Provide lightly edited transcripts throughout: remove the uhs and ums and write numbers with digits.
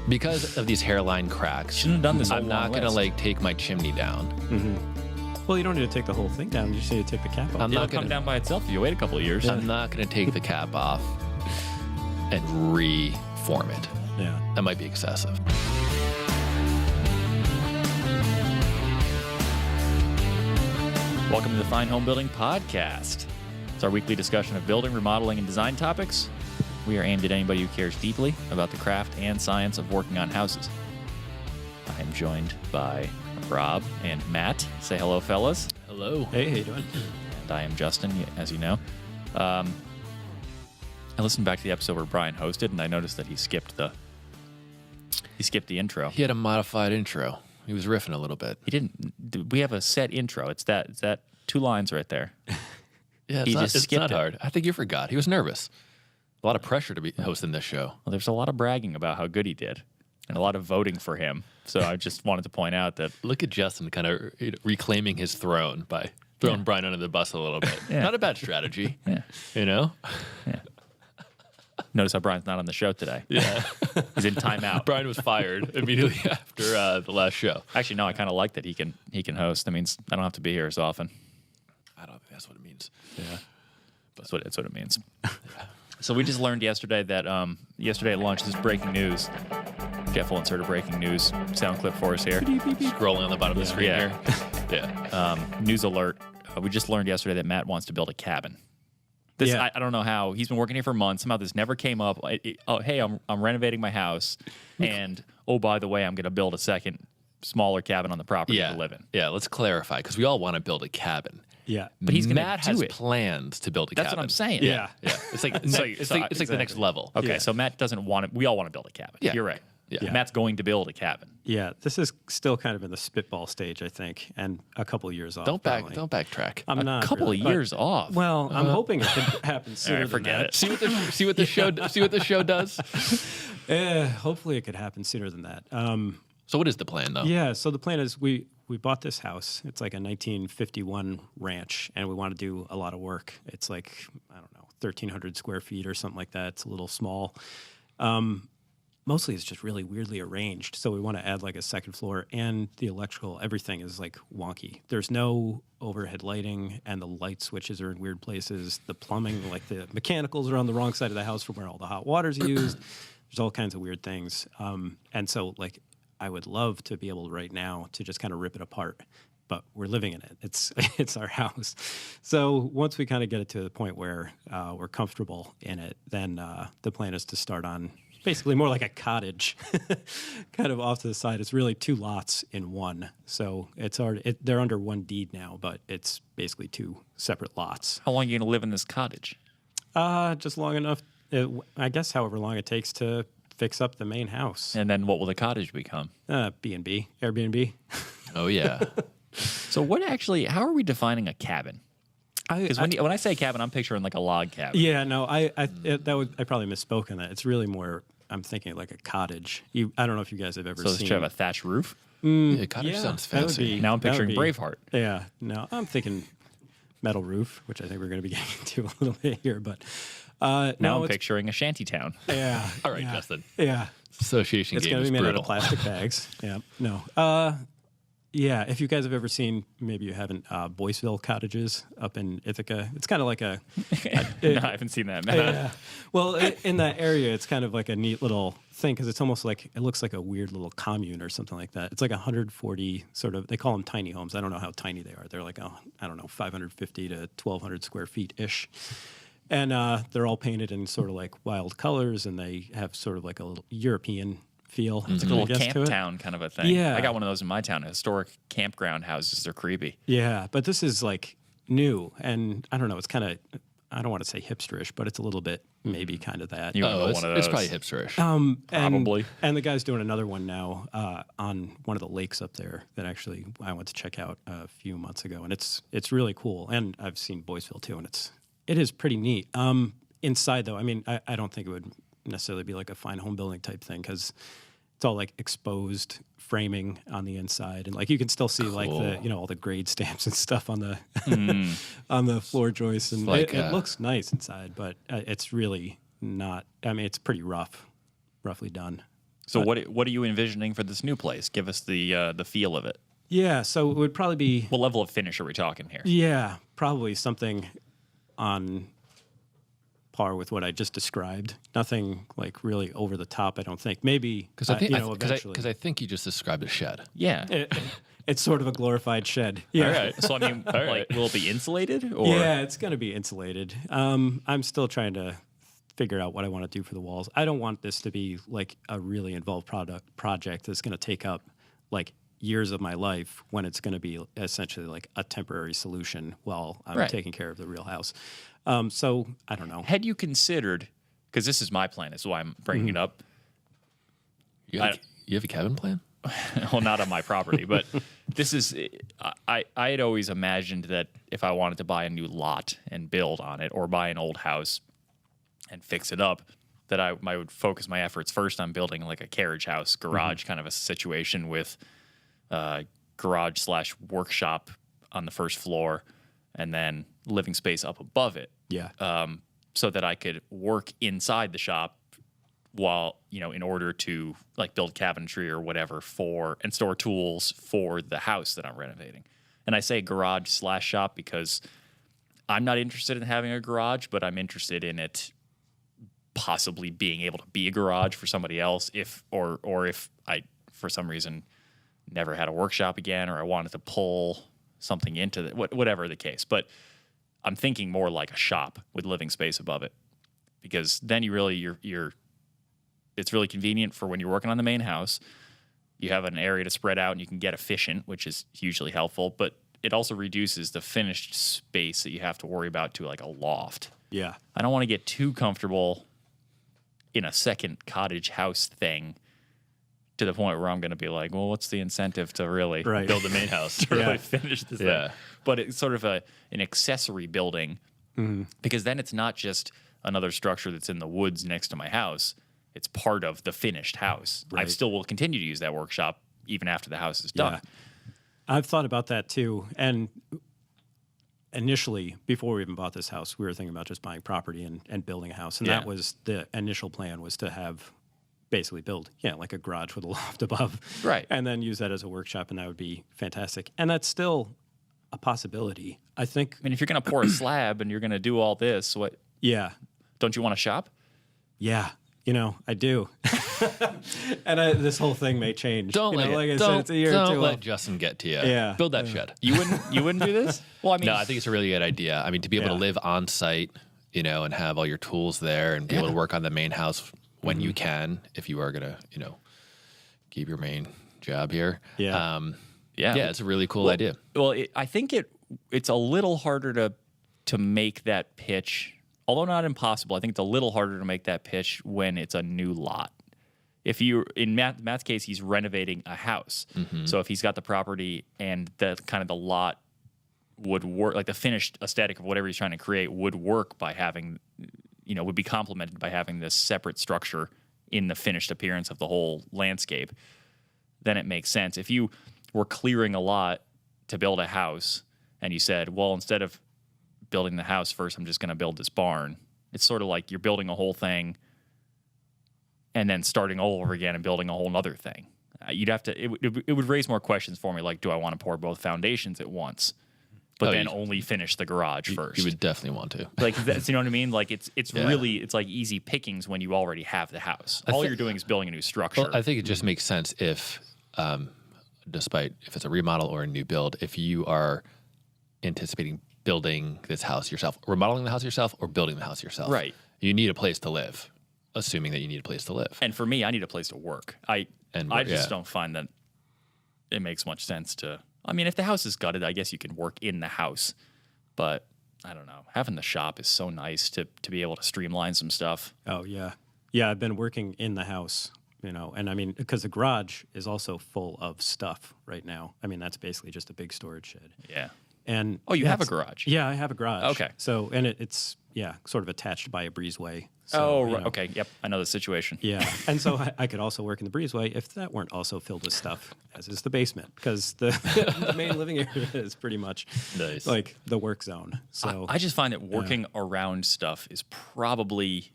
Because of these hairline cracks, Shouldn't have done this. I'm not going to take my chimney down. Well, you don't need to take the whole thing down. You just need to take the cap off. It'll come down by itself if you wait a couple of years. I'm not going to take the cap off and reform it. Yeah. That might be excessive. Welcome to the Fine Home Building Podcast. It's our weekly discussion of building, remodeling, and design topics. We are aimed at anybody who cares deeply about the craft and science of working on houses. I am joined by Rob and Matt. Say hello, fellas. Hello. Hey, how you doing? And I am Justin, as you know. I listened back to the episode where Brian hosted, and I noticed that he skipped the intro. He had a modified intro. He was riffing a little bit. He didn't. We have a set intro. It's that 2 lines right there. Yeah, it's not hard. I think you forgot. He was nervous. A lot of pressure to be hosting this show. Well, there's a lot of bragging about how good he did, and a lot of voting for him. So I just wanted to point out that Look at Justin kind of reclaiming his throne by throwing Brian under the bus a little bit. Yeah. Not a bad strategy. Yeah. You know? Yeah. Notice how Brian's not on the show today. Yeah. He's in timeout. Brian was fired immediately after the last show. Actually, no, I kind of like that he can host. That means I don't have to be here as often. I don't think that's what it means. Yeah. That's what it means. So we just learned yesterday that yesterday at lunch, this breaking news. Jeff will insert a breaking news sound clip for us here. Scrolling on the bottom of the screen Yeah. here. Yeah. News alert. We just learned yesterday that Matt wants to build a cabin. This Yeah. I don't know how. He's been working here for months. Somehow this never came up. Hey, I'm renovating my house, and by the way, I'm going to build a second smaller cabin on the property to live in. Yeah, let's clarify, because we all want to build a cabin. Yeah. But he's going to Matt do has it. plans to build a cabin. That's what I'm saying. Yeah. Yeah. It's like it's like the next exactly. level. Okay, Yeah. so Matt doesn't want it. We all want to build a cabin. Yeah. You're right. Yeah. Matt's going to build a cabin. Yeah. This is still kind of in the spitball stage, I think, and a couple years off. Don't probably. backtrack. I'm not A couple really, of but- years off. Well, I'm hoping it could happen sooner. than forget that. it. See what the show does. Hopefully, it could happen sooner than that. So what is the plan though? Yeah. So the plan is we bought this house. It's like a 1951 ranch, and we want to do a lot of work. It's like, I don't know, 1,300 square feet or something like that. It's a little small. Mostly it's just really weirdly arranged. So we want to add like a second floor, and the electrical, everything is like wonky. There's no overhead lighting, and the light switches are in weird places. The plumbing, like the mechanicals, are on the wrong side of the house from where all the hot water's used. There's all kinds of weird things. And so like I would love to be able right now to just kind of rip it apart, but we're living in it. It's our house. So once we kind of get it to the point where we're comfortable in it, then the plan is to start on basically more like a cottage, kind of off to the side. It's really 2 lots in one. So it's already, they're under one deed now, but it's basically 2 separate lots. How long are you going to live in this cottage? Just long enough, I guess however long it takes to fix up the main house. And then what will the cottage become? B&B, Airbnb. Oh yeah. So how are we defining a cabin? Because when I say cabin, I'm picturing like a log cabin. Yeah, no, I probably misspoke on that. It's really more, I'm thinking like a cottage. I don't know if you guys have ever So seen. does it have a thatched roof? Yeah, cottage yeah, sounds that would fancy. be- Now I'm that would picturing be- Braveheart. Yeah, no, I'm thinking metal roof, which I think we're going to be getting into a little bit here. But Now no, I'm it's, picturing a shanty town. yeah. All right, yeah, Justin. Yeah, Association it's game going to is be made brutal. out of plastic bags. Yeah, no. Yeah, if you guys have ever seen, maybe you haven't, Boyceville cottages up in Ithaca. It's kind of like a No, I haven't seen that. yeah. Well, in that area, it's kind of like a neat little thing because it's almost like, it looks like a weird little commune or something like that. It's like 140 sort of, they call them tiny homes. I don't know how tiny they are. They're like, 550 to 1,200 square feet-ish. And they're all painted in sort of like wild colors, and they have sort of like a little European feel. It's like a I little guess, camp to it. town kind of a thing. Yeah. I got one of those in my town. Historic campground houses. They're creepy. Yeah, but this is like new, and I don't know, it's kind of, I don't want to say hipsterish, but it's a little bit maybe kind of that. You want to know it's, one of those? it's probably hipsterish. Probably. And the guy's doing another one now on one of the lakes up there that actually I went to check out a few months ago, and it's really cool. And I've seen Boyceville too, and it is pretty neat. Inside though, I mean, I don't think it would necessarily be like a fine home building type thing because it's all like exposed framing on the inside, and like you can still see like the all the grade stamps and stuff on the on the floor joists, and like, it looks nice inside, but it's really not. I mean, it's pretty roughly done. So what are you envisioning for this new place? Give us the feel of it. Yeah, so it would probably be... What level of finish are we talking here? Yeah, probably something on par with what I just described. Nothing like really over the top, I don't think. Maybe, because eventually. Because I think you just described a shed. Yeah. It's sort of a glorified shed. Yeah. All right. So, I mean, like, will it be insulated? Or? Yeah, it's going to be insulated. I'm still trying to figure out what I want to do for the walls. I don't want this to be like a really involved project that's going to take up like years of my life when it's going to be essentially like a temporary solution while I'm taking care of the real house. So I don't know. Had you considered, because this is my plan, is why I'm bringing it up. You have a cabin plan? Well, not on my property, but this is, I had always imagined that if I wanted to buy a new lot and build on it, or buy an old house and fix it up, that I would focus my efforts first on building like a carriage house, garage kind of a situation with garage/workshop on the first floor and then living space up above it. Yeah. So that I could work inside the shop while, in order to like build cabinetry or whatever and store tools for the house that I'm renovating. And I say garage/shop because I'm not interested in having a garage, but I'm interested in it possibly being able to be a garage for somebody else if I, for some reason, never had a workshop again, or I wanted to pull something into whatever the case. But I'm thinking more like a shop with living space above it, because then it's really convenient for when you're working on the main house. You have an area to spread out and you can get efficient, which is hugely helpful, but it also reduces the finished space that you have to worry about to like a loft. Yeah. I don't want to get too comfortable in a second cottage house thing to the point where I'm going to be like, well, what's the incentive to really build the main house? to really finish this thing? But it's sort of an accessory building, because then it's not just another structure that's in the woods next to my house. It's part of the finished house. I still will continue to use that workshop even after the house is done. Yeah. I've thought about that too. And initially, before we even bought this house, we were thinking about just buying property and building a house. And that was the initial plan, was to have basically build, like a garage with a loft above. Right. And then use that as a workshop, and that would be fantastic. And that's still a possibility, I think. I mean, if you're going to pour a slab and you're going to do all this, Yeah. Don't you want to shop? Yeah. I do. And this whole thing may change. Don't let Justin get to you. Yeah. Build that shed. You wouldn't do this? Well, I mean, no, I think it's a really good idea. I mean, to be able to live on site, and have all your tools there and be able to work on the main house when you can, if you are going to, keep your main job here. Yeah. It's a really cool idea. Well, I think it's a little harder to make that pitch. Although not impossible, I think it's a little harder to make that pitch when it's a new lot. If in Matt's case, he's renovating a house. So if he's got the property and the lot would work, like the finished aesthetic of whatever he's trying to create would work by having, would be complemented by having this separate structure in the finished appearance of the whole landscape, then it makes sense. If you were clearing a lot to build a house and you said, well, instead of building the house first, I'm just going to build this barn. It's sort of like you're building a whole thing and then starting all over again and building a whole other thing. You'd have to, it would raise more questions for me, like, do I want to pour both foundations at once, but then only finish the garage first? You would definitely want to. Like, you know what I mean? Like, it's really, it's like easy pickings when you already have the house. All you're doing is building a new structure. Well, I think it just makes sense if, despite if it's a remodel or a new build, if you are anticipating building this house yourself, remodeling the house yourself, or building the house yourself. Right. You need a place to live, assuming that you need a place to live. And for me, I need a place to work. I just don't find that it makes much sense to... I mean, if the house is gutted, I guess you can work in the house. But I don't know. Having the shop is so nice to be able to streamline some stuff. Oh, yeah. Yeah, I've been working in the house, and I mean, because the garage is also full of stuff right now. I mean, that's basically just a big storage shed. Yeah. And you have a garage? Yeah, I have a garage. Okay. So, and it's sort of attached by a breezeway. So, okay. Yep. I know the situation. Yeah. And so I could also work in the breezeway if that weren't also filled with stuff, as is the basement, because the main living area is pretty much like the work zone. So I just find that working around stuff is probably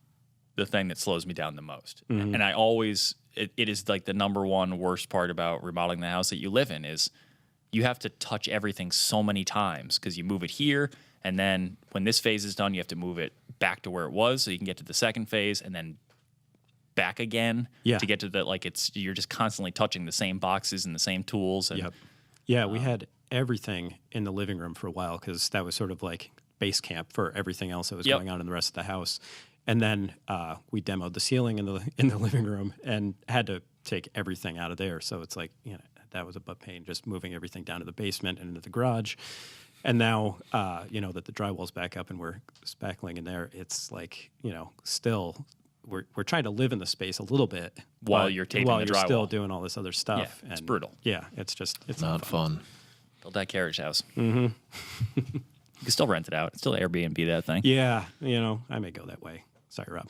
the thing that slows me down the most. And I always it is like the number one worst part about remodeling the house that you live in is you have to touch everything so many times because you move it here, and then when this phase is done, you have to move it back to where it was so you can get to the second phase, and then back again to get to the you're just constantly touching the same boxes and the same tools. And, Yeah, we had everything in the living room for a while because that was sort of like base camp for everything else that was going on in the rest of the house. And then we demoed the ceiling in the living room and had to take everything out of there. So it's like, that was a butt pain, just moving everything down to the basement and into the garage. And now, that the drywall's back up and we're spackling in there, it's like, still we're trying to live in the space a little bit while you're taping the drywall. Still doing all this other stuff. Yeah, it's brutal. Yeah, it's not fun. Build that carriage house. Mm-hmm. You can still rent it out. It's still Airbnb that thing. Yeah, I may go that way. Sorry, Rob.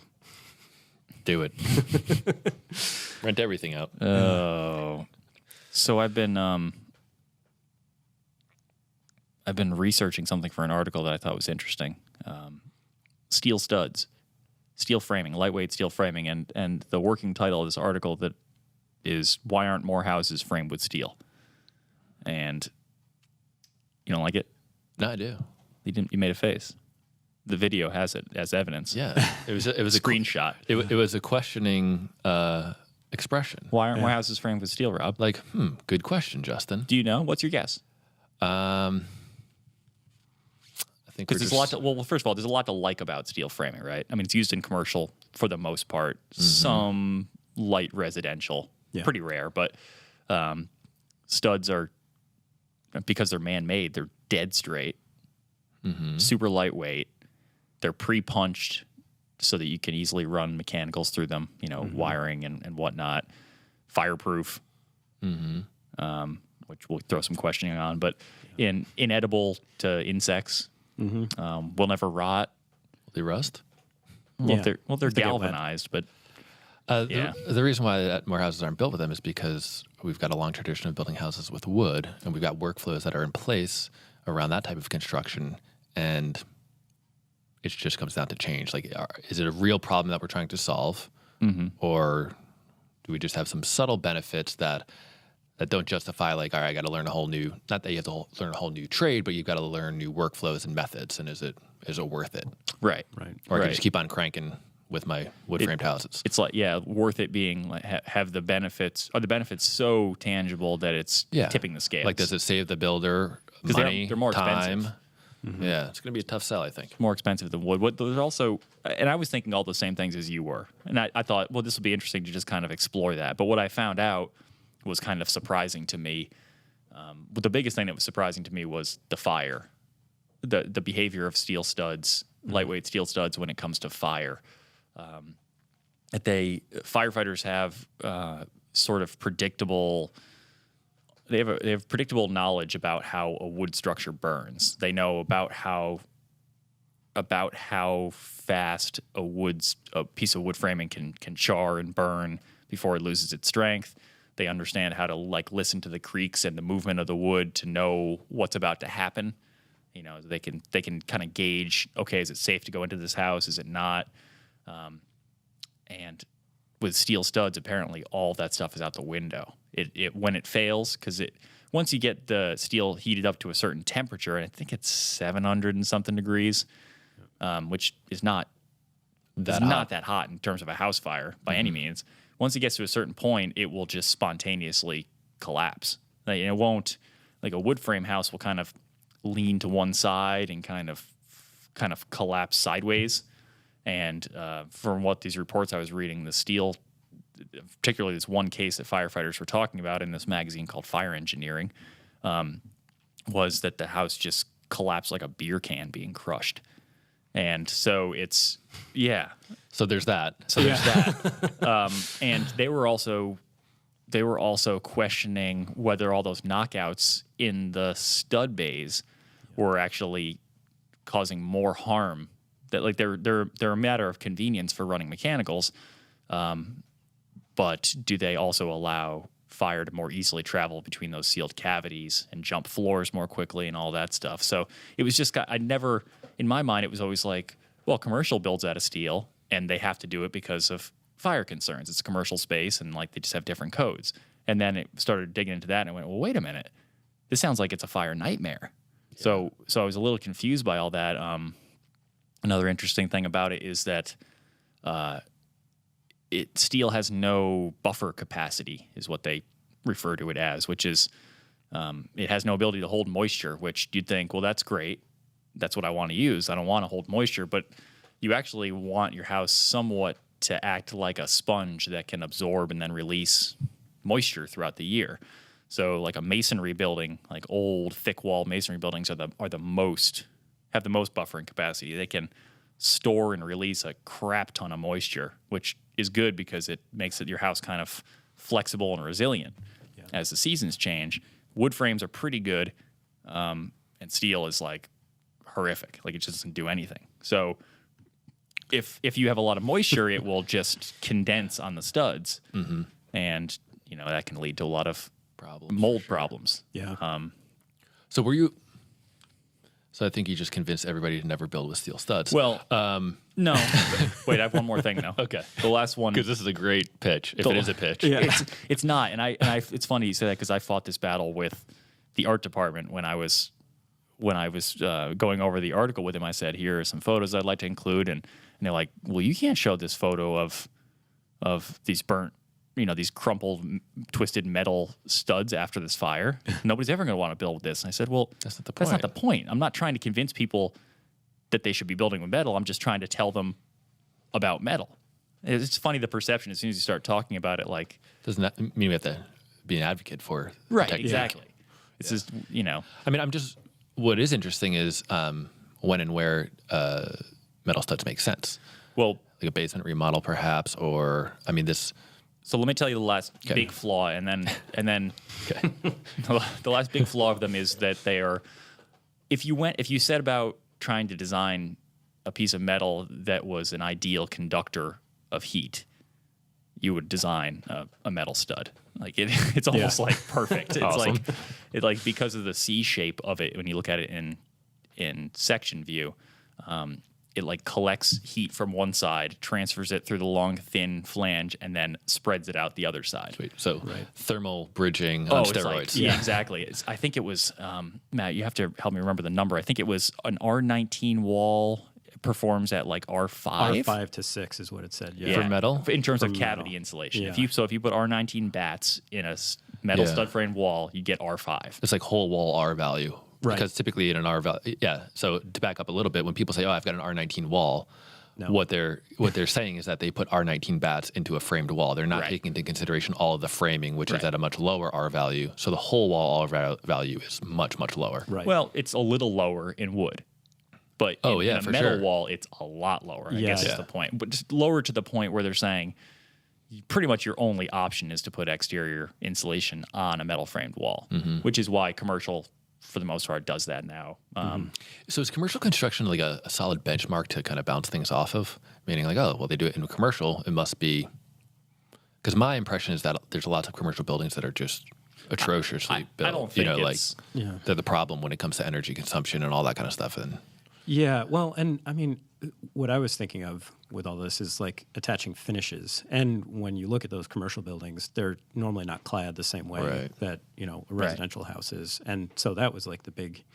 Do it. Rent everything out. Oh. So I've been researching something for an article that I thought was interesting. Steel studs, steel framing, lightweight steel framing, and the working title of this article that is "Why Aren't More Houses Framed with Steel?" And you don't like it? No, I do. You made a face. The video has it as evidence. Yeah, it was a screenshot. It was a questioning expression. Why aren't more houses framed with steel, Rob? Like, good question, Justin. Do you know? What's your guess? I think because there's a lot to, well, first of all, there's a lot to like about steel framing, right? I mean, it's used in commercial for the most part, some light residential, pretty rare, but studs are, because they're man-made, they're dead straight, super lightweight. They're pre-punched so that you can easily run mechanicals through them, wiring and whatnot. Fireproof, which we'll throw some questioning on, but inedible to insects. Will never rot. Will they rust? Well, they're galvanized, but the reason why more houses aren't built with them is because we've got a long tradition of building houses with wood, and we've got workflows that are in place around that type of construction, and it just comes down to change. Like, is it a real problem that we're trying to solve, or do we just have some subtle benefits that don't justify, like, all right, I got to learn a whole new, not that you have to learn a whole new trade, but you've got to learn new workflows and methods, and is it worth it? Right. Or I can just keep on cranking with my wood-framed houses. It's like, worth it being, like, have the benefits, are the benefits so tangible that it's tipping the scales? Like, does it save the builder money, they're more time? expensive. Yeah, it's going to be a tough sell, I think. More expensive than wood. There's also, and I was thinking all the same things as you were. And I thought, well, this will be interesting to just kind of explore that. But what I found out was kind of surprising to me. But the biggest thing that was surprising to me was the fire, the behavior of steel studs, lightweight steel studs when it comes to fire. Firefighters have sort of predictable. They have predictable knowledge about how a wood structure burns. They know about how fast a piece of wood framing can char and burn before it loses its strength. They understand how to, like, listen to the creaks and the movement of the wood to know what's about to happen. They can kind of gauge, okay, is it safe to go into this house? Is it not? And with steel studs, apparently all that stuff is out the window. It when it fails, because once you get the steel heated up to a certain temperature, and I think it's 700 and something degrees, which is not that hot in terms of a house fire by any means. Once it gets to a certain point, it will just spontaneously collapse. Like, it won't, like a wood frame house will kind of lean to one side and kind of collapse sideways. And from what these reports I was reading, the steel, particularly this one case that firefighters were talking about in this magazine called Fire Engineering, was that the house just collapsed like a beer can being crushed. And so it's, So there's that. And they were also questioning whether all those knockouts in the stud bays were actually causing more harm. That, like, they're a matter of convenience for running mechanicals, but do they also allow fire to more easily travel between those sealed cavities and jump floors more quickly and all that stuff? So it was just, in my mind, it was always like, well, commercial builds out of steel, and they have to do it because of fire concerns. It's a commercial space, and like they just have different codes. And then it started digging into that, and I went, well, wait a minute, this sounds like it's a fire nightmare. Yeah. So I was a little confused by all that. Another interesting thing about it is that steel has no buffer capacity, is what they refer to it as, which is it has no ability to hold moisture, which you'd think, well, that's great. That's what I want to use. I don't want to hold moisture, but you actually want your house somewhat to act like a sponge that can absorb and then release moisture throughout the year. So like a masonry building, like old thick wall masonry buildings have the most buffering capacity. They can store and release a crap ton of moisture, which is good because it makes your house kind of flexible and resilient as the seasons change. Wood frames are pretty good, and steel is like horrific. Like it just doesn't do anything. So if you have a lot of moisture, it will just condense on the studs, and that can lead to a lot of mold problems. Yeah. So I think you just convinced everybody to never build with steel studs. Well, no. Wait, I have one more thing now. Okay. The last one, because this is a great pitch. If it is a pitch, it's not. And I it's funny you say that because I fought this battle with the art department when I was going over the article with him. I said, here are some photos I'd like to include, and they're like, well, you can't show this photo of these burnt, these crumpled, twisted metal studs after this fire. Nobody's ever going to want to build with this. And I said, well, that's not the point. I'm not trying to convince people that they should be building with metal. I'm just trying to tell them about metal. It's funny, the perception, as soon as you start talking about it, like... Doesn't that mean we have to be an advocate for... Right, exactly. It's just, I mean, what is interesting is when and where metal studs make sense. Well... Like a basement remodel, perhaps, or, this... So let me tell you the last big flaw, and then the last big flaw of them is that they are. If you set about trying to design a piece of metal that was an ideal conductor of heat, you would design a metal stud. Like it's almost like perfect. It's awesome. like because of the C shape of it. When you look at it in section view. It like collects heat from one side, transfers it through the long, thin flange, and then spreads it out the other side. Sweet. So thermal bridging on steroids. Yeah, exactly. I think it was, Matt, you have to help me remember the number. I think it was an R19 wall performs at like R5. R5 to 6 is what it said. Yeah. For metal? In terms of cavity insulation. Yeah. If you put R19 bats in a metal stud frame wall, you get R5. It's like whole wall R value. Right. Because typically in an R value, so to back up a little bit, when people say, I've got an R19 wall, what they're saying is that they put R19 bats into a framed wall. They're not taking into consideration all of the framing, which is at a much lower R value. So the whole wall R value is much, much lower. Right. Well, it's a little lower in wood. But in a metal wall, it's a lot lower, I guess is the point. But just lower to the point where they're saying pretty much your only option is to put exterior insulation on a metal framed wall, which is why commercial, for the most part, does that now. So is commercial construction like a solid benchmark to kind of bounce things off of? Meaning like, they do it in commercial, it must be... Because my impression is that there's lots of commercial buildings that are just atrociously built. I don't think they're the problem when it comes to energy consumption and all that kind of stuff. Yeah, well, and what I was thinking of with all this is like attaching finishes. And when you look at those commercial buildings, they're normally not clad the same way that, a residential house is. And so that was like the big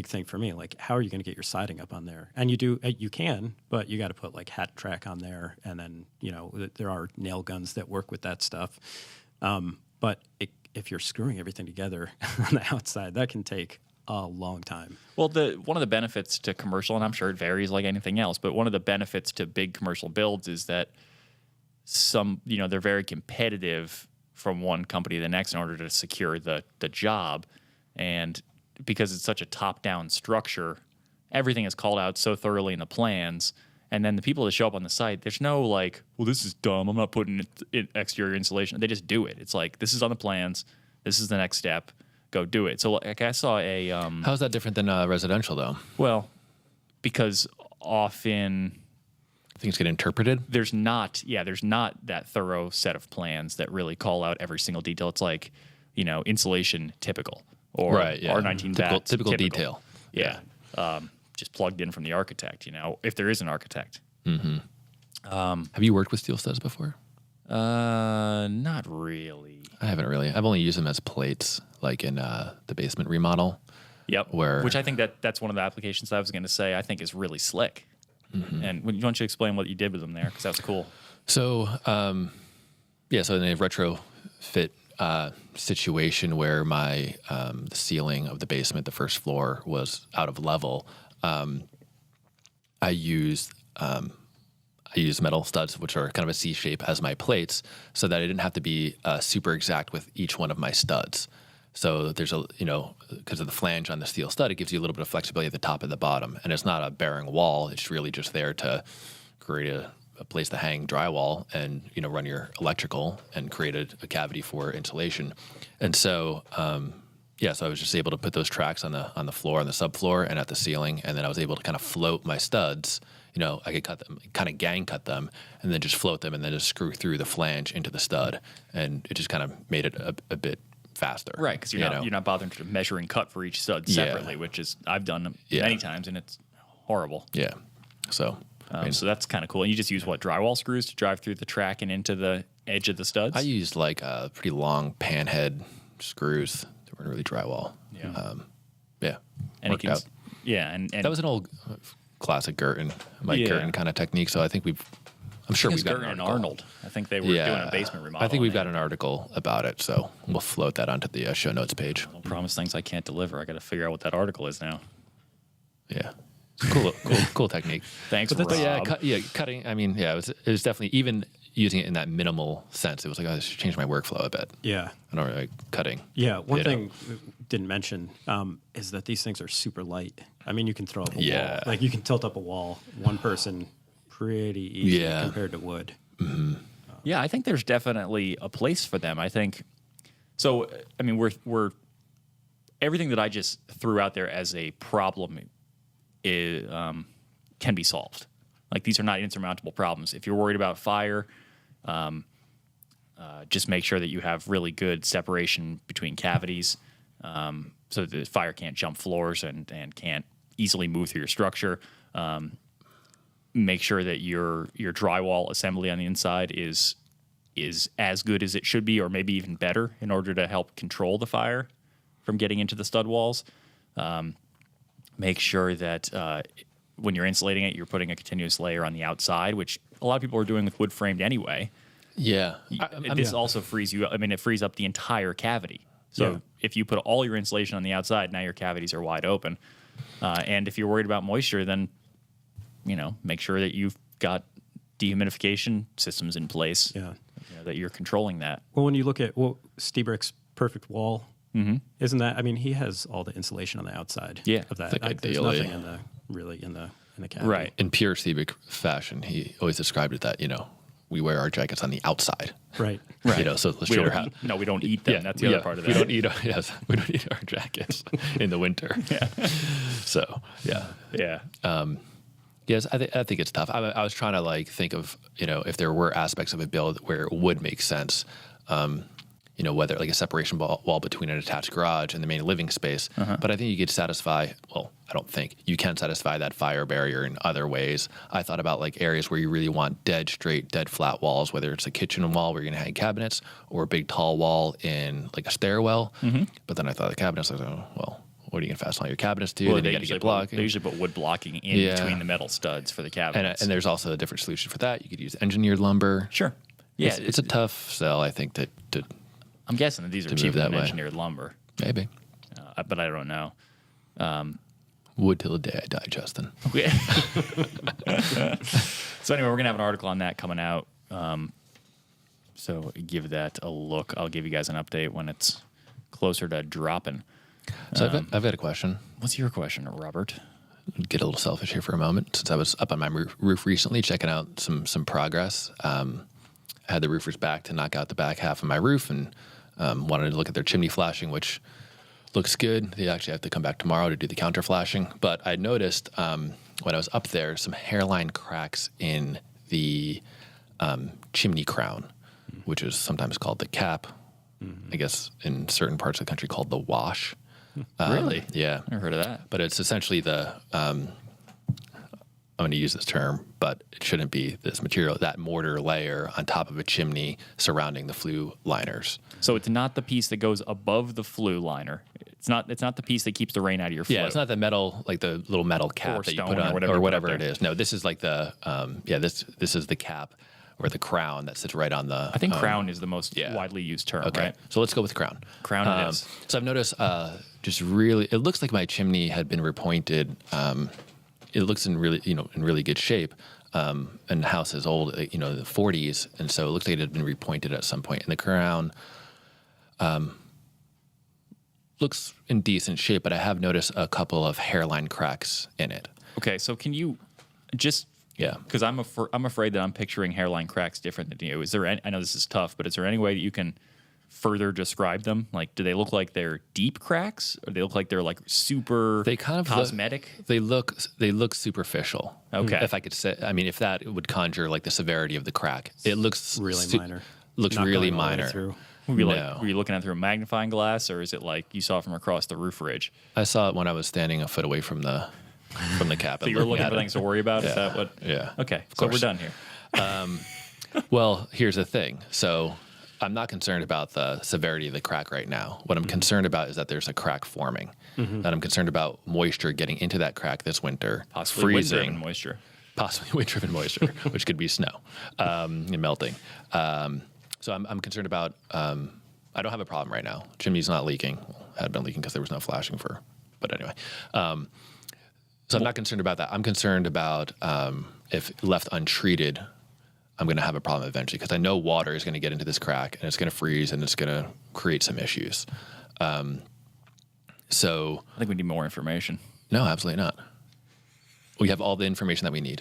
thing for me. Like, how are you going to get your siding up on there? And you can, but you got to put like hat track on there. And then, there are nail guns that work with that stuff. But if you're screwing everything together on the outside, that can take a long time. Well, one of the benefits to commercial, and I'm sure it varies like anything else, but one of the benefits to big commercial builds is that they're very competitive from one company to the next in order to secure the job. And because it's such a top-down structure, everything is called out so thoroughly in the plans. And then the people that show up on the site, there's no like, well, this is dumb, I'm not putting it exterior insulation. They just do it. It's like, this is on the plans, this is the next step. Go do it. So like I saw a... How's that different than residential, though? Well, because often... Things get interpreted? There's not that thorough set of plans that really call out every single detail. It's like, insulation typical or R19 bats. Typical detail. Yeah. Just plugged in from the architect, if there is an architect. Mm-hmm. Have you worked with steel studs before? Not really. I haven't really. I've only used them as plates, like in the basement remodel. Yep. Which I think that's one of the applications I was going to say I think is really slick. Mm-hmm. And why don't you explain what you did with them there? Because that's cool. So, so in a retrofit situation where my the ceiling of the basement, the first floor, was out of level, I used metal studs, which are kind of a C shape, as my plates, so that I didn't have to be super exact with each one of my studs. So there's because of the flange on the steel stud, it gives you a little bit of flexibility at the top and the bottom. And it's not a bearing wall. It's really just there to create a place to hang drywall and, run your electrical and create a cavity for insulation. And so, so I was just able to put those tracks on the floor, on the subfloor, and at the ceiling. And then I was able to kind of float my studs. I could cut them, kind of gang cut them, and then just float them and then just screw through the flange into the stud. And it just kind of made it a bit faster. Right, because you're not bothering to measure and cut for each stud separately, which is I've done many times, and it's horrible. Yeah. So so that's kind of cool. And you just use drywall screws to drive through the track and into the edge of the studs? I used like pretty long panhead screws that weren't really drywall. Yeah. And worked out. Yeah, and that was an old classic Girton, Girton kind of technique. So I think I'm sure we've got Girton an and article. Arnold. I think they were doing a basement remodel. I think we've got an article about it, so we'll float that onto the show notes page. Don't promise things I can't deliver. I got to figure out what that article is now. Yeah, cool technique. Thanks, Rob. But cutting. I mean, it was definitely, even using it in that minimal sense, it was like, I should change my workflow a bit. Yeah, I don't really like cutting. Yeah, one thing we didn't mention is that these things are super light. I mean, you can throw up a wall. Like you can tilt up a wall, one person, pretty easy compared to wood. Mm-hmm. Yeah, I think there's definitely a place for them. I think so. I mean, we're everything that I just threw out there as a problem is can be solved. Like these are not insurmountable problems. If you're worried about fire, just make sure that you have really good separation between cavities, so that the fire can't jump floors and can't easily move through your structure. Make sure that your drywall assembly on the inside is as good as it should be, or maybe even better, in order to help control the fire from getting into the stud walls. Make sure that when you're insulating it, you're putting a continuous layer on the outside, which a lot of people are doing with wood framed anyway. Yeah. This also frees you up. I mean, it frees up the entire cavity. So if you put all your insulation on the outside, now your cavities are wide open. And if you're worried about moisture, then, make sure that you've got dehumidification systems in place that you're controlling that. Well, when you look at Stebrick's perfect wall, isn't that? I mean, he has all the insulation on the outside of that. There's nothing in the cavity. Right. In pure Stebrick fashion, he always described it that, we wear our jackets on the outside. Right. So let's show how. No, we don't eat them. That's the other part of that. We don't eat our jackets in the winter. So, Yeah. Yes, I think it's tough. I was trying to think of, if there were aspects of a build where it would make sense, whether like a separation wall between an attached garage and the main living space. But I think you could satisfy, I don't think you can satisfy that fire barrier in other ways. I thought about areas where you really want dead straight, dead flat walls, whether it's a kitchen wall where you're going to hang cabinets, or a big tall wall in a stairwell. But then I thought the cabinets, what are you going to fasten all your cabinets to? Well, they usually put wood blocking in between the metal studs for the cabinets. And there's also a different solution for that. You could use engineered lumber. Sure. Yeah, it's a tough sell, I think, to I'm guessing that these are cheaper than engineered lumber. Maybe. But I don't know. Wood till the day I die, Justin. So anyway, we're going to have an article on that coming out. So give that a look. I'll give you guys an update when it's closer to dropping. So I've got a question. What's your question, Robert? Get a little selfish here for a moment. Since I was up on my roof recently, checking out some progress. I had the roofers back to knock out the back half of my roof, and wanted to look at their chimney flashing, which looks good. They actually have to come back tomorrow to do the counter flashing. But I noticed when I was up there some hairline cracks in the chimney crown, which is sometimes called the cap. I guess in certain parts of the country called the wash. Really? Yeah. Never heard of that. But it's essentially the I'm going to use this term, but it shouldn't be this material, that mortar layer on top of a chimney surrounding the flue liners. So it's not the piece that goes above the flue liner. It's not the piece that keeps the rain out of your flue. Yeah, it's not the metal, like the little metal cap Or that you stone put on, or or whatever whatever it is. No, this is like the, this is the cap or the crown that sits right on the. I think crown is the most widely used term, Okay, right? so let's go with crown. Crown it is. So I've noticed just really, it looks like my chimney had been repointed. It looks in really good shape. And the house is old, the 40s, and so it looks like it had been repointed at some point. And the crown looks in decent shape, but I have noticed a couple of hairline cracks in it. Okay, so can you just because I'm afraid that I'm picturing hairline cracks different than you. Is there? I know this is tough, but is there any way that you can further describe them? Like, do they look like they're deep cracks, or they look like they're like super? They kind of cosmetic. They look superficial. Okay, if I could say, I mean, if that would conjure like the severity of the crack, it looks really minor. Looks Not really going all the way minor. through. were you looking at it through a magnifying glass, or is it like you saw it from across the roof ridge? I saw it when I was standing a foot away from the cap. So you were looking for things to worry about? Is that what? Yeah. Okay, so we're done here. Well, here's the thing. So I'm not concerned about the severity of the crack right now. What I'm concerned about is that there's a crack forming. That I'm concerned about moisture getting into that crack this winter, Possibly freezing, wind-driven moisture. possibly wind-driven moisture, which could be snow and melting. So I'm concerned about. I don't have a problem right now. Chimney's not leaking. Well, had been leaking because there was no flashing for. But anyway, so I'm not concerned about that. I'm concerned about if left untreated, I'm going to have a problem eventually because I know water is going to get into this crack and it's going to freeze and it's going to create some issues. So I think we need more information. no, absolutely not. We have all the information that we need.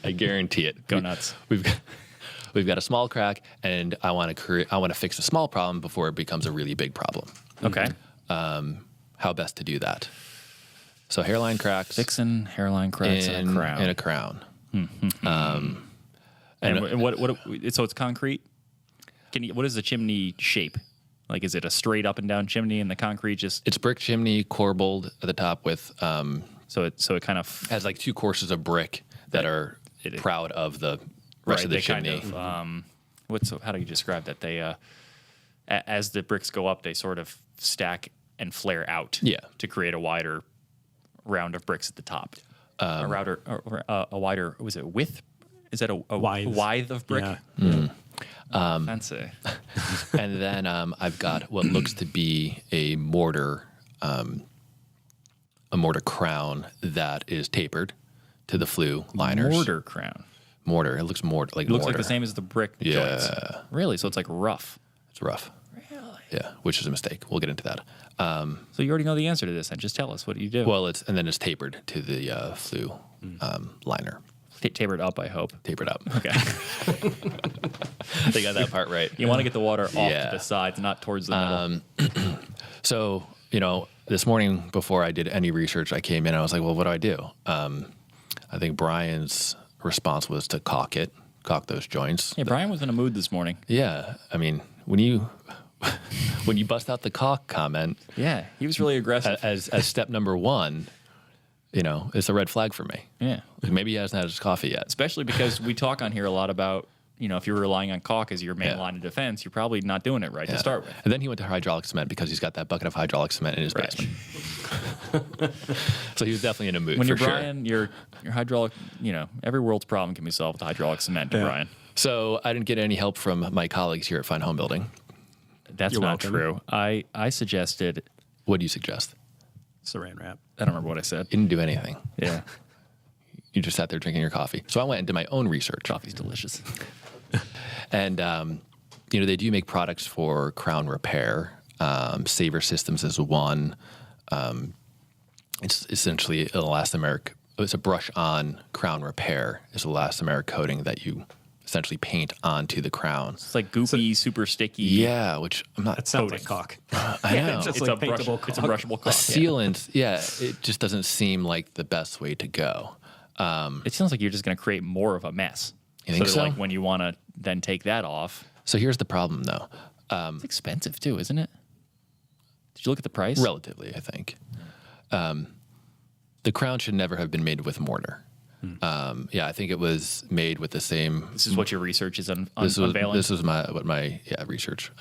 I guarantee it. Go nuts. We've got a small crack, and I want to fix a small problem before it becomes a really big problem. Okay. How best to do that? So hairline cracks, Fixing hairline cracks in a crown. In a crown. And what? So it's concrete. What is the chimney shape? Like, is it a straight up and down chimney, and the concrete just? It's brick chimney, corbelled at the top with. So it kind of has like two courses of brick that are proud of the rest of the chimney. Kind of, how do you describe that? They, as the bricks go up, they sort of stack and flare out. Yeah. To create a wider round of bricks at the top. A wider. Was it width? Is that a wide of brick? Yeah. Fancy. And then I've got what looks to be a mortar crown that is tapered to the flue liners. Mortar crown. Mortar. It looks like It looks like the same as the brick joints. Really? So it's like rough. It's rough. Really? Yeah, which is a mistake. We'll get into that. So you already know the answer to this, then. Just tell us. What do you do? Well, it's tapered to the flue liner. Tapered up, I hope. Tapered up. Okay. They got that part right. You want to get the water off to the sides, not towards the middle. So, this morning before I did any research, I came in and I was like, well, what do I do? I think Brian's response was to caulk those joints. Yeah, Brian was in a mood this morning. Yeah. I mean, when you bust out the caulk comment. Yeah, he was really aggressive. As step number one, it's a red flag for me. Yeah. Maybe he hasn't had his coffee yet. Especially because we talk on here a lot about, if you're relying on caulk as your main line of defense, you're probably not doing it right to start with. And then he went to hydraulic cement because he's got that bucket of hydraulic cement in his basement. So he was definitely in a mood. When you're for Brian, your hydraulic, every world's problem can be solved with hydraulic cement, Brian. So I didn't get any help from my colleagues here at Fine Homebuilding. That's not true. I suggested. What do you suggest? Saran wrap. I don't remember what I said. You didn't do anything. Yeah. You just sat there drinking your coffee. So I went and did my own research. Coffee's delicious. And, they do make products for crown repair. Saver Systems is one. It's essentially elastomeric. It's a brush-on crown repair. It's elastomeric coating that you essentially paint onto the crown. It's like goopy, super sticky. Yeah, which I'm not. That sounds like caulk. I know. It's just It's like a paintable it's a caulk. brushable A caulk. sealant, it just doesn't seem like the best way to go. It sounds like you're just going to create more of a mess. You think so? Like when you want to then take that off. So here's the problem, though. It's expensive too, isn't it? Did you look at the price? Relatively, I think. The crown should never have been made with mortar. Yeah, I think it was made with the same. This is what your research is unveiling? This was my research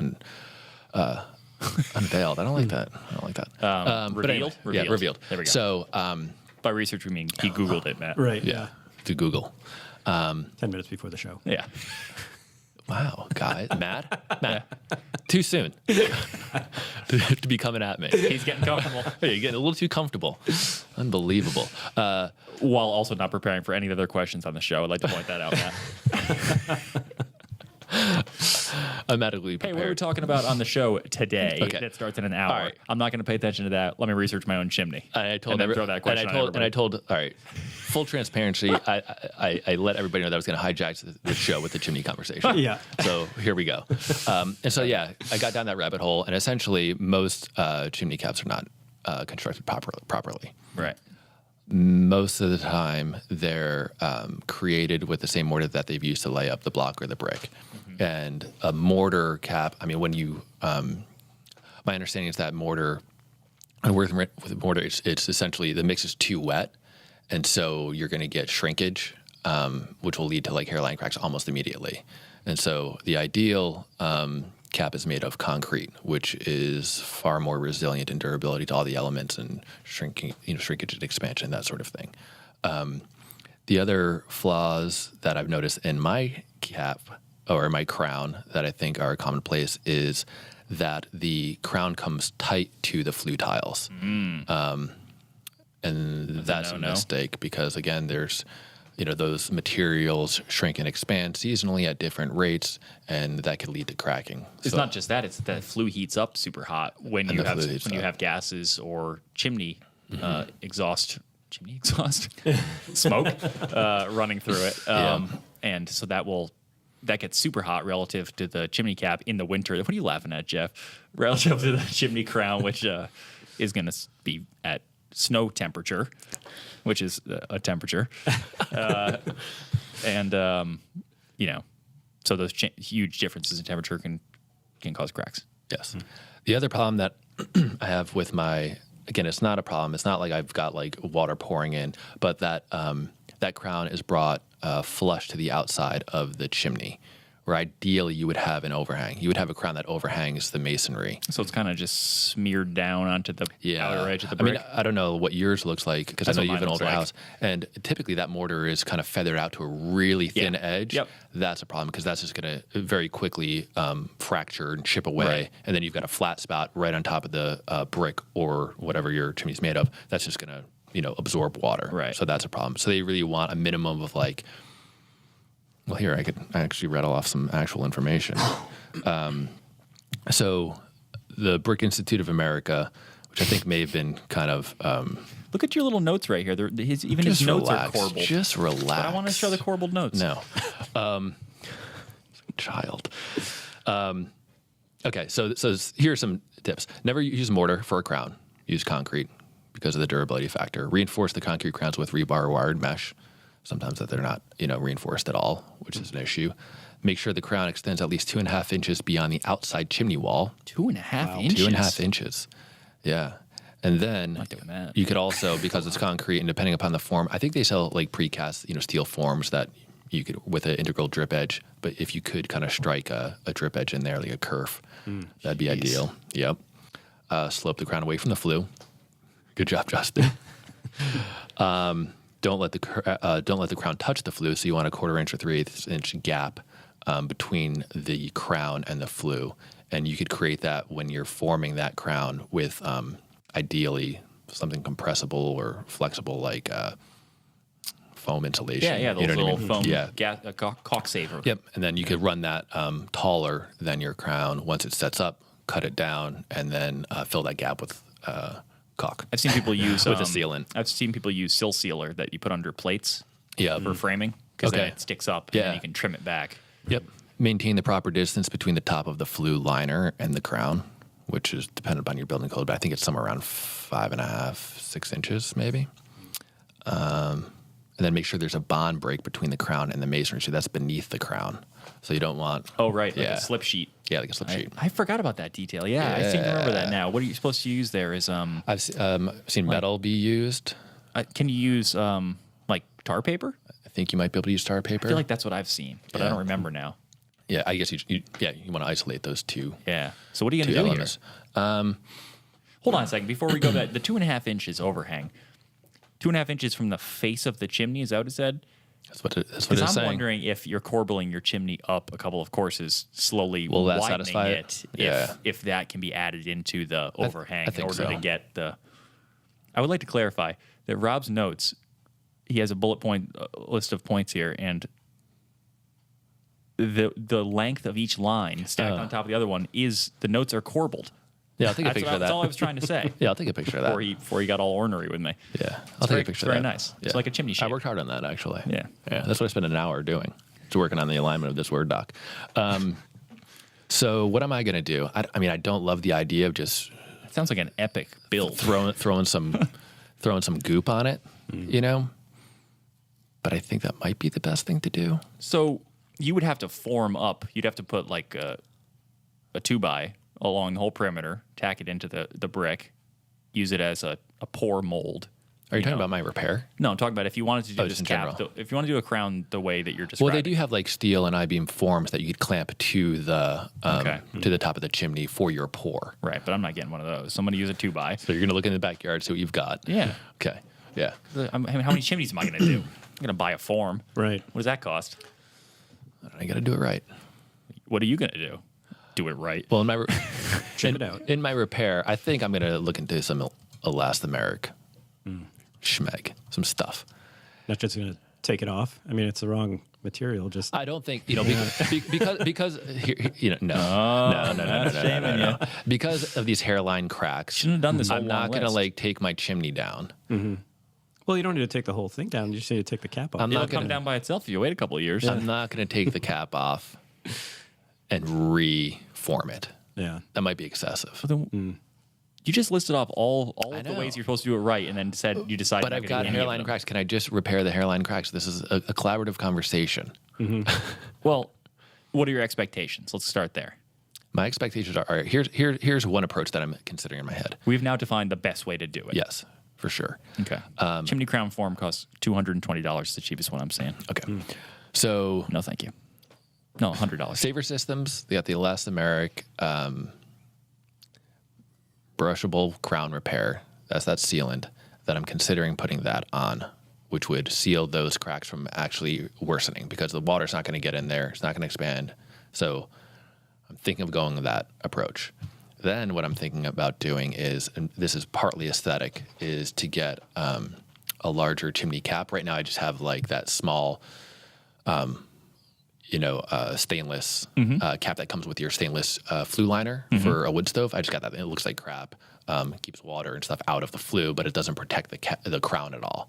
unveiled. I don't like that. But anyway, Revealed? Yeah, revealed. There we go. So, By research, we mean he Googled it, Matt. Right. yeah, to Google. 10 minutes before the show. Yeah. Wow, guys, Matt, too soon to be coming at me. He's getting comfortable. Hey, you're getting a little too comfortable. Unbelievable. While also not preparing for any other questions on the show. I'd like to point that out, Matt. I'm medically Hey, prepared. what are we talking about on the show today? Okay. That starts in an hour. All right. I'm not going to pay attention to that. Let me research my own chimney. And I told and then throw that question and I told, all right, full transparency. I let everybody know that I was going to hijack the show with the chimney conversation. Yeah. So here we go. And so yeah, I got down that rabbit hole, and essentially most chimney caps are not constructed properly. Right. Most of the time, they're created with the same mortar that they've used to lay up the block or the brick. And a mortar cap, I mean, when you, my understanding is that mortar, and with mortar, it's essentially the mix is too wet. And so you're going to get shrinkage, which will lead to like hairline cracks almost immediately. And so the ideal cap is made of concrete, which is far more resilient in durability to all the elements and shrinkage and expansion, that sort of thing. The other flaws that I've noticed in my cap or my crown that I think are commonplace is that the crown comes tight to the flue tiles. And that's a mistake because, again, there's, those materials shrink and expand seasonally at different rates, and that could lead to cracking. It's not just that; it's that flue heats up super hot when you have gases or chimney exhaust, smoke running through it, and so that gets super hot relative to the chimney cap in the winter. What are you laughing at, Jeff? Relative to the chimney crown, which is going to be at snow temperature, which is a temperature. So those huge differences in temperature can cause cracks. Yes. The other problem that I have with again, it's not a problem. It's not like I've got like water pouring in, but that crown is brought flush to the outside of the chimney, where ideally you would have an overhang. You would have a crown that overhangs the masonry. So it's kind of just smeared down onto the outer edge of the brick. I mean, I don't know what yours looks like because I know you have an older house. And typically that mortar is kind of feathered out to a really thin edge. Yep. That's a problem because that's just going to very quickly fracture and chip away. Right. And then you've got a flat spot right on top of the brick or whatever your chimney's made of. That's just going to absorb water. Right. So that's a problem. So they really want a minimum of like, well, here I could actually rattle off some actual information. So the Brick Institute of America, which I think may have been kind of look at your little notes right here. His notes are corbelled. Just relax. But I want to show the corbelled notes. No, child. Okay, so here are some tips. Never use mortar for a crown. Use concrete because of the durability factor. Reinforce the concrete crowns with rebar or wired mesh. Sometimes that they're not, reinforced at all, which is an issue. Make sure the crown extends at least 2.5 inches beyond the outside chimney wall. 2.5 inches? 2.5 inches. Yeah. And then you could also, because it's concrete and depending upon the form, I think they sell like precast, steel forms that you could, with an integral drip edge. But if you could kind of strike a drip edge in there, like a kerf, that'd be ideal. Yep. Slope the crown away from the flue. Good job, Justin. Don't let the crown touch the flue. So you want a 1/4 inch or 3/8 inch gap between the crown and the flue, and you could create that when you're forming that crown with ideally something compressible or flexible like foam insulation. Yeah, those little foam. Yeah, caulk saver. Yep, and then you could run that taller than your crown. Once it sets up, cut it down, and then fill that gap with caulk. I've seen people use with a sealant. I've seen people use sill sealer that you put under plates for framing because then it sticks up and then you can trim it back. Yep. Maintain the proper distance between the top of the flue liner and the crown, which is dependent upon your building code, but I think it's somewhere around 5.5, 6 inches maybe. And then make sure there's a bond break between the crown and the masonry. So that's beneath the crown. So you don't want... Oh, right. Like a slip sheet. Yeah, like a slip sheet. I forgot about that detail. Yeah, I seem to remember that now. What are you supposed to use there is... I've seen metal be used. Can you use like tar paper? I think you might be able to use tar paper. I feel like that's what I've seen, but I don't remember now. Yeah, I guess you want to isolate those two. Yeah. So what are you going to do elements. here? Hold on a second. Before we go back, the 2.5 inches overhang. 2.5 inches from the face of the chimney, is that what it said? That's what it's Because I'm saying. wondering if you're corbelling your chimney up a couple of courses, slowly Will that widening satisfy it, it? if that can be added into the overhang I think in order so. to get the... I would like to clarify that Rob's notes, he has a bullet point list of points here, and the length of each line stacked on top of the other one is, the notes are corbelled. Yeah, I'll take a picture of that. That's all I was trying to say. Yeah, I'll take a picture of that. Before he got all ornery with me. Yeah, I'll take a picture of that. Very nice. It's like a chimney shape. I worked hard on that, actually. Yeah. That's what I spent an hour doing. Just working on the alignment of this Word doc. So what am I going to do? I mean, I don't love the idea of just It sounds like an epic build. throwing some goop on it, you know? But I think that might be the best thing to do. So you would have to form up. You'd have to put like a 2x along the whole perimeter, tack it into the brick, use it as a pour mold. Are you talking about my repair? No, I'm talking about if you wanted to do this in cap, general. if you want to do a crown the way that you're describing. Well, they do have like steel and I-beam forms that you could clamp to the to the top of the chimney for your pour. Right, but I'm not getting one of those. So I'm going to use a 2x. So you're going to look in the backyard, see what you've got. Yeah. Okay. Yeah. I mean, how many chimneys am I going to do? I'm going to buy a form. Right. What does that cost? I got to do it right. What are you going to do? Do it right. Well, in my Chip it out. in my repair, I think I'm going to look into some elastomeric schmeg, some stuff. Not just going to take it off. I mean, it's the wrong material. Just I don't think because no. Because of these hairline cracks. Shouldn't have done this. I'm not going to like take my chimney down. well, you don't need to take the whole thing down. You just need to take the cap off. I'm It'll not come gonna, down by itself if you wait a couple of years. I'm not going to take the cap off and reform it. Yeah. That might be excessive. You just listed off all of the know. ways you're supposed to do it right, and then said you decided. But not I've to got do any of hairline them. cracks. Can I just repair the hairline cracks? This is a collaborative conversation. Well, what are your expectations? Let's start there. My expectations are, all right, here's one approach that I'm considering in my head. We've now defined the best way to do it. Yes, for sure. Okay. Chimney crown form costs $220. It's the cheapest one I'm saying. Okay. So No, thank you. No, $100. saver systems, they got the elastomeric brushable crown repair. That's that sealant that I'm considering putting that on, which would seal those cracks from actually worsening because the water's not going to get in there. It's not going to expand. So I'm thinking of going with that approach. Then what I'm thinking about doing is, and this is partly aesthetic, is to get a larger chimney cap. Right now I just have like that small stainless cap that comes with your stainless flue liner for a wood stove. I just got that. It looks like crap. Keeps water and stuff out of the flue, but it doesn't protect the crown at all.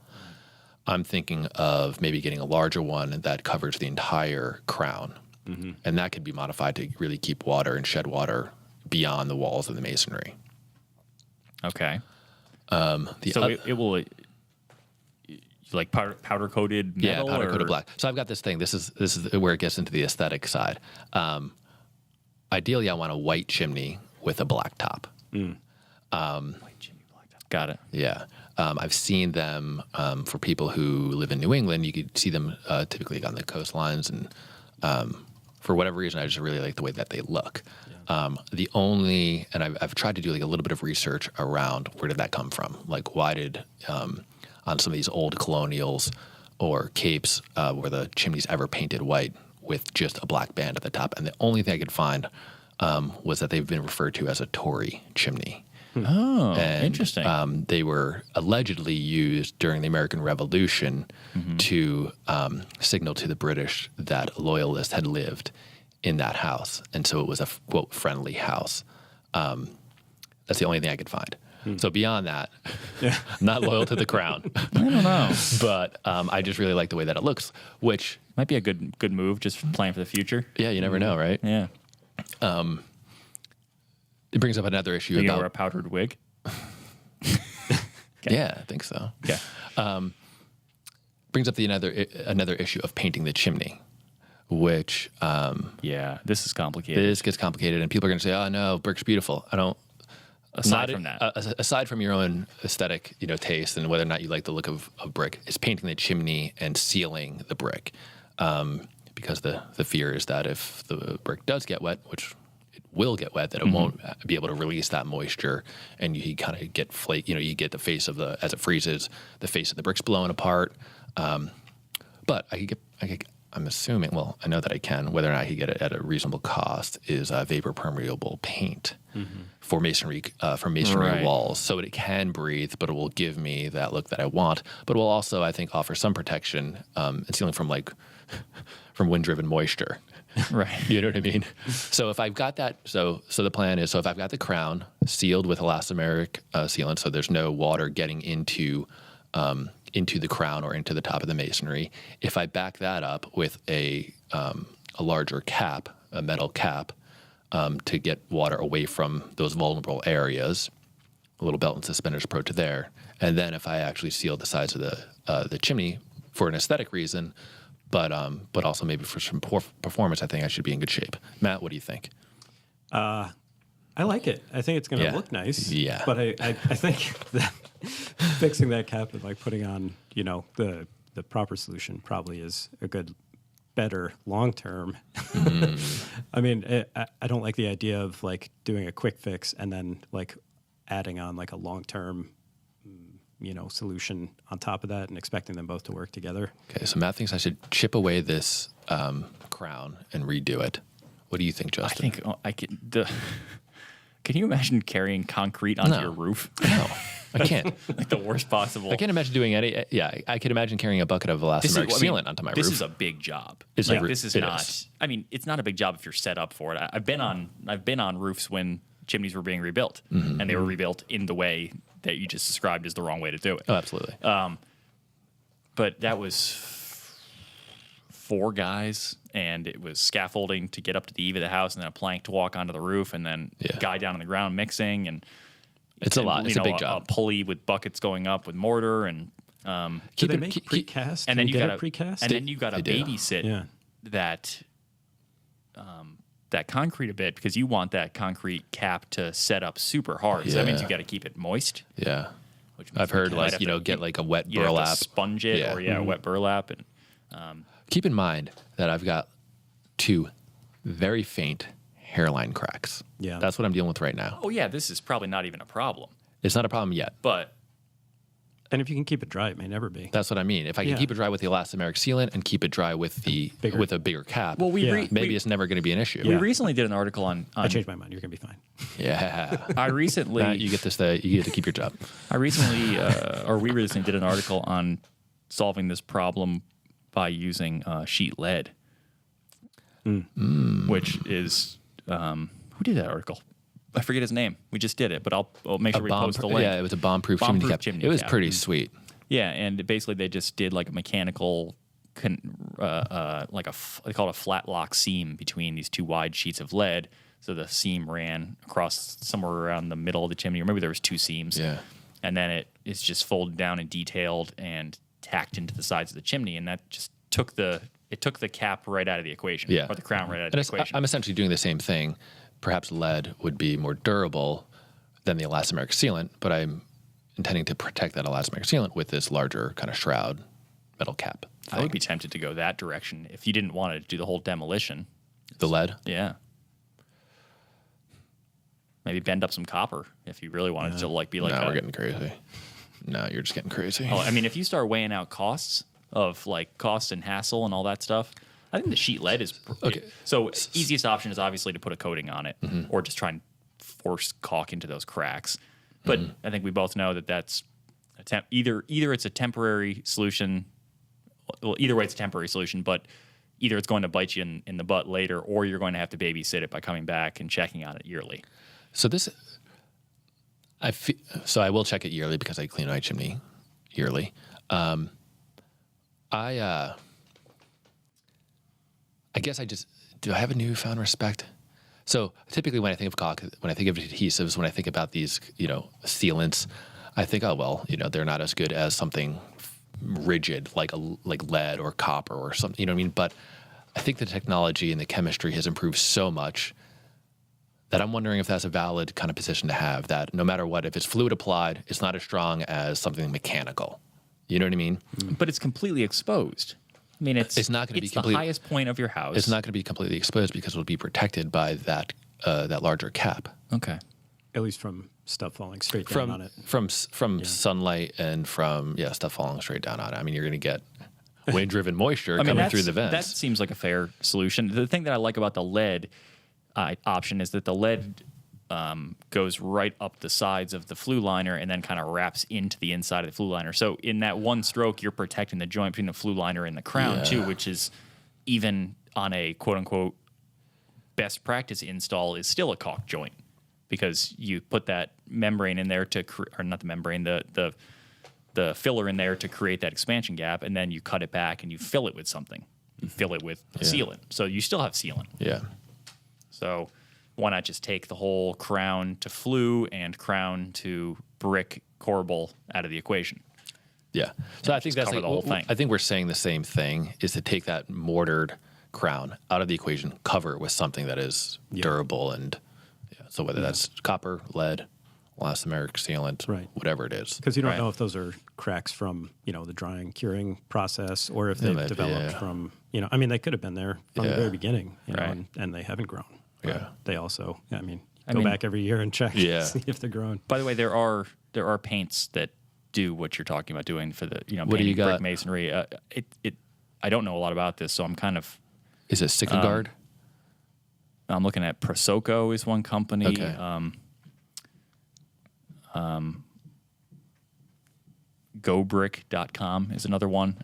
I'm thinking of maybe getting a larger one that covers the entire crown. And that could be modified to really keep water and shed water beyond the walls of the masonry. Okay. It will like powder coated metal. Yeah, powder or? coated black. So I've got this thing. This is where it gets into the aesthetic side. Ideally, I want a white chimney with a black top. White chimney black top. Got it. Yeah. I've seen them for people who live in New England. You could see them typically on the coastlines, and for whatever reason, I just really like the way that they look. Yeah. I've tried to do like a little bit of research around where did that come from? Like, why did on some of these old colonials or capes were the chimneys ever painted white with just a black band at the top? And the only thing I could find was that they've been referred to as a Tory chimney. Oh, And, interesting. They were allegedly used during the American Revolution to signal to the British that loyalists had lived in that house. And so it was a, quote, friendly house. That's the only thing I could find. So beyond that, I'm not loyal to the crown. I don't know. But I just really like the way that it looks, which... Might be a good move, just plan for the future. Yeah, you never know, right? Yeah. It brings up another issue You about... wear a powdered wig? Yeah, I think so. Okay. Brings up another issue of painting the chimney, which Yeah, this is complicated. this gets complicated, and people are going to say, "Oh no, brick's beautiful." aside from that. Aside from your own aesthetic, taste and whether or not you like the look of brick, is painting the chimney and sealing the brick. Because the fear is that if the brick does get wet, which it will get wet, that it won't be able to release that moisture, and you kind of get flake. You get the face of as it freezes, the face of the brick's blowing apart. But I'm assuming, well, I know that I can, whether or not I can get it at a reasonable cost, is vapor permeable paint for masonry Right. walls, so it can breathe, but it will give me that look that I want. But it will also, I think, offer some protection and sealing from wind-driven moisture. Right. You know what I mean? So if I've got that, so the plan is, if I've got the crown sealed with elastomeric sealant, so there's no water getting into the crown or into the top of the masonry. If I back that up with a larger cap, a metal cap, to get water away from those vulnerable areas, a little belt and suspenders approach to there. And then if I actually seal the sides of the chimney for an aesthetic reason, but also maybe for some performance, I think I should be in good shape. Matt, what do you think? I like it. I think it's going to look nice. Yeah. But I think that fixing that cap and putting on, the proper solution probably is a better long term. I mean, I don't like the idea of doing a quick fix and then adding on a long term, solution on top of that and expecting them both to work together. Okay, so Matt thinks I should chip away this crown and redo it. What do you think, Justin? I think I can. Can you imagine carrying concrete onto your roof? No, I can't. The worst possible. I can't imagine doing any. Yeah, I can imagine carrying a bucket of elastomeric sealant onto my roof. This is a big job. This is not. I mean, it's not a big job if you're set up for it. I've been on roofs when chimneys were being rebuilt, and they were rebuilt in the way that you just described as the wrong way to do it. Oh, absolutely. But that was 4 guys, and it was scaffolding to get up to the eave of the house, and then a plank to walk onto the roof, and then a guy down on the ground mixing, and it's a lot. It's a big job. A pulley with buckets going up with mortar, and do they make precast? And then you got precast, and then you got to babysit that concrete a bit, because you want that concrete cap to set up super hard. So that means you got to keep it moist. Yeah. Which means I've heard get a wet burlap. Have to sponge it or wet burlap. And keep in mind that I've got 2 very faint hairline cracks. Yeah. That's what I'm dealing with right now. oh yeah, this is probably not even a problem. It's not a problem yet. But and if you can keep it dry, it may never be. That's what I mean. If I can keep it dry with the elastomeric sealant and keep it dry with with a bigger cap, well, maybe it's never going to be an issue. We recently did an article on I changed my mind. You're going to be fine. Yeah. I recently Matt, you get to keep your job. we recently did an article on solving this problem by using sheet lead, which is who did that article? I forget his name. We just did it, but I'll make sure we post the link. Yeah, it was a bomb-proof chimney cap. It was pretty sweet. Yeah, and basically they just did a mechanical, they call it a flat lock seam between these 2 wide sheets of lead. So the seam ran across somewhere around the middle of the chimney, or maybe there was 2 seams. Yeah. And then it's just folded down and detailed and tacked into the sides of the chimney, and that just took the cap right out of the equation, or the crown right out of the equation. I'm essentially doing the same thing. Perhaps lead would be more durable than the elastomeric sealant, but I'm intending to protect that elastomeric sealant with this larger kind of shroud metal cap thing. I would be tempted to go that direction if you didn't want to do the whole demolition. The lead? Yeah. Maybe bend up some copper if you really wanted to be like. No, we're getting crazy. No, you're just getting crazy. Oh, I mean, if you start weighing out costs and hassle and all that stuff, I think the sheet lead is okay. So easiest option is obviously to put a coating on it, or just try and force caulk into those cracks. But I think we both know that that's either it's a temporary solution. Well, either way, it's a temporary solution, but either it's going to bite you in the butt later, or you're going to have to babysit it by coming back and checking on it yearly. So I will check it yearly because I clean my chimney yearly. I guess do I have a newfound respect? So typically when I think of caulk, when I think of adhesives, when I think about these, sealants, I think, oh, well, they're not as good as something rigid like lead or copper or something, you know what I mean? But I think the technology and the chemistry has improved so much that I'm wondering if that's a valid kind of position to have, that no matter what, if it's fluid applied, it's not as strong as something mechanical. You know what I mean? But it's completely exposed. I mean, it's not going to be the highest point of your house. It's not going to be completely exposed because it'll be protected by that larger cap. Okay. At least from stuff falling straight down on it. From sunlight and from stuff falling straight down on it. I mean, you're going to get wind-driven moisture coming through the vents. That seems like a fair solution. The thing that I like about the lead option is that the lead goes right up the sides of the flue liner and then kind of wraps into the inside of the flue liner. So in that one stroke, you're protecting the joint between the flue liner and the crown too, which is even on a quote-unquote best practice install is still a caulk joint because you put that membrane in there or not the membrane, the filler in there to create that expansion gap, and then you cut it back and you fill it with something. You fill it with sealant. So you still have sealant. Yeah. So why not just take the whole crown to flue and crown to brick corbel out of the equation? Yeah. So I think that's cover the whole thing. I think we're saying the same thing, is to take that mortared crown out of the equation, cover it with something that is durable, and so whether that's copper, lead, elastomeric sealant, whatever it is. Because you don't know if those are cracks from, the drying, curing process, or if they've developed from, I mean, they could have been there from the very beginning, and they haven't grown. But they also, go back every year and check see if they're growing. By the way, there are paints that do what you're talking about doing for the, what do you got? Brick masonry. I don't know a lot about this, so I'm kind of. Is it Sikagard? I'm looking at Prosoco is one company. Okay. GoBrick.com is another one.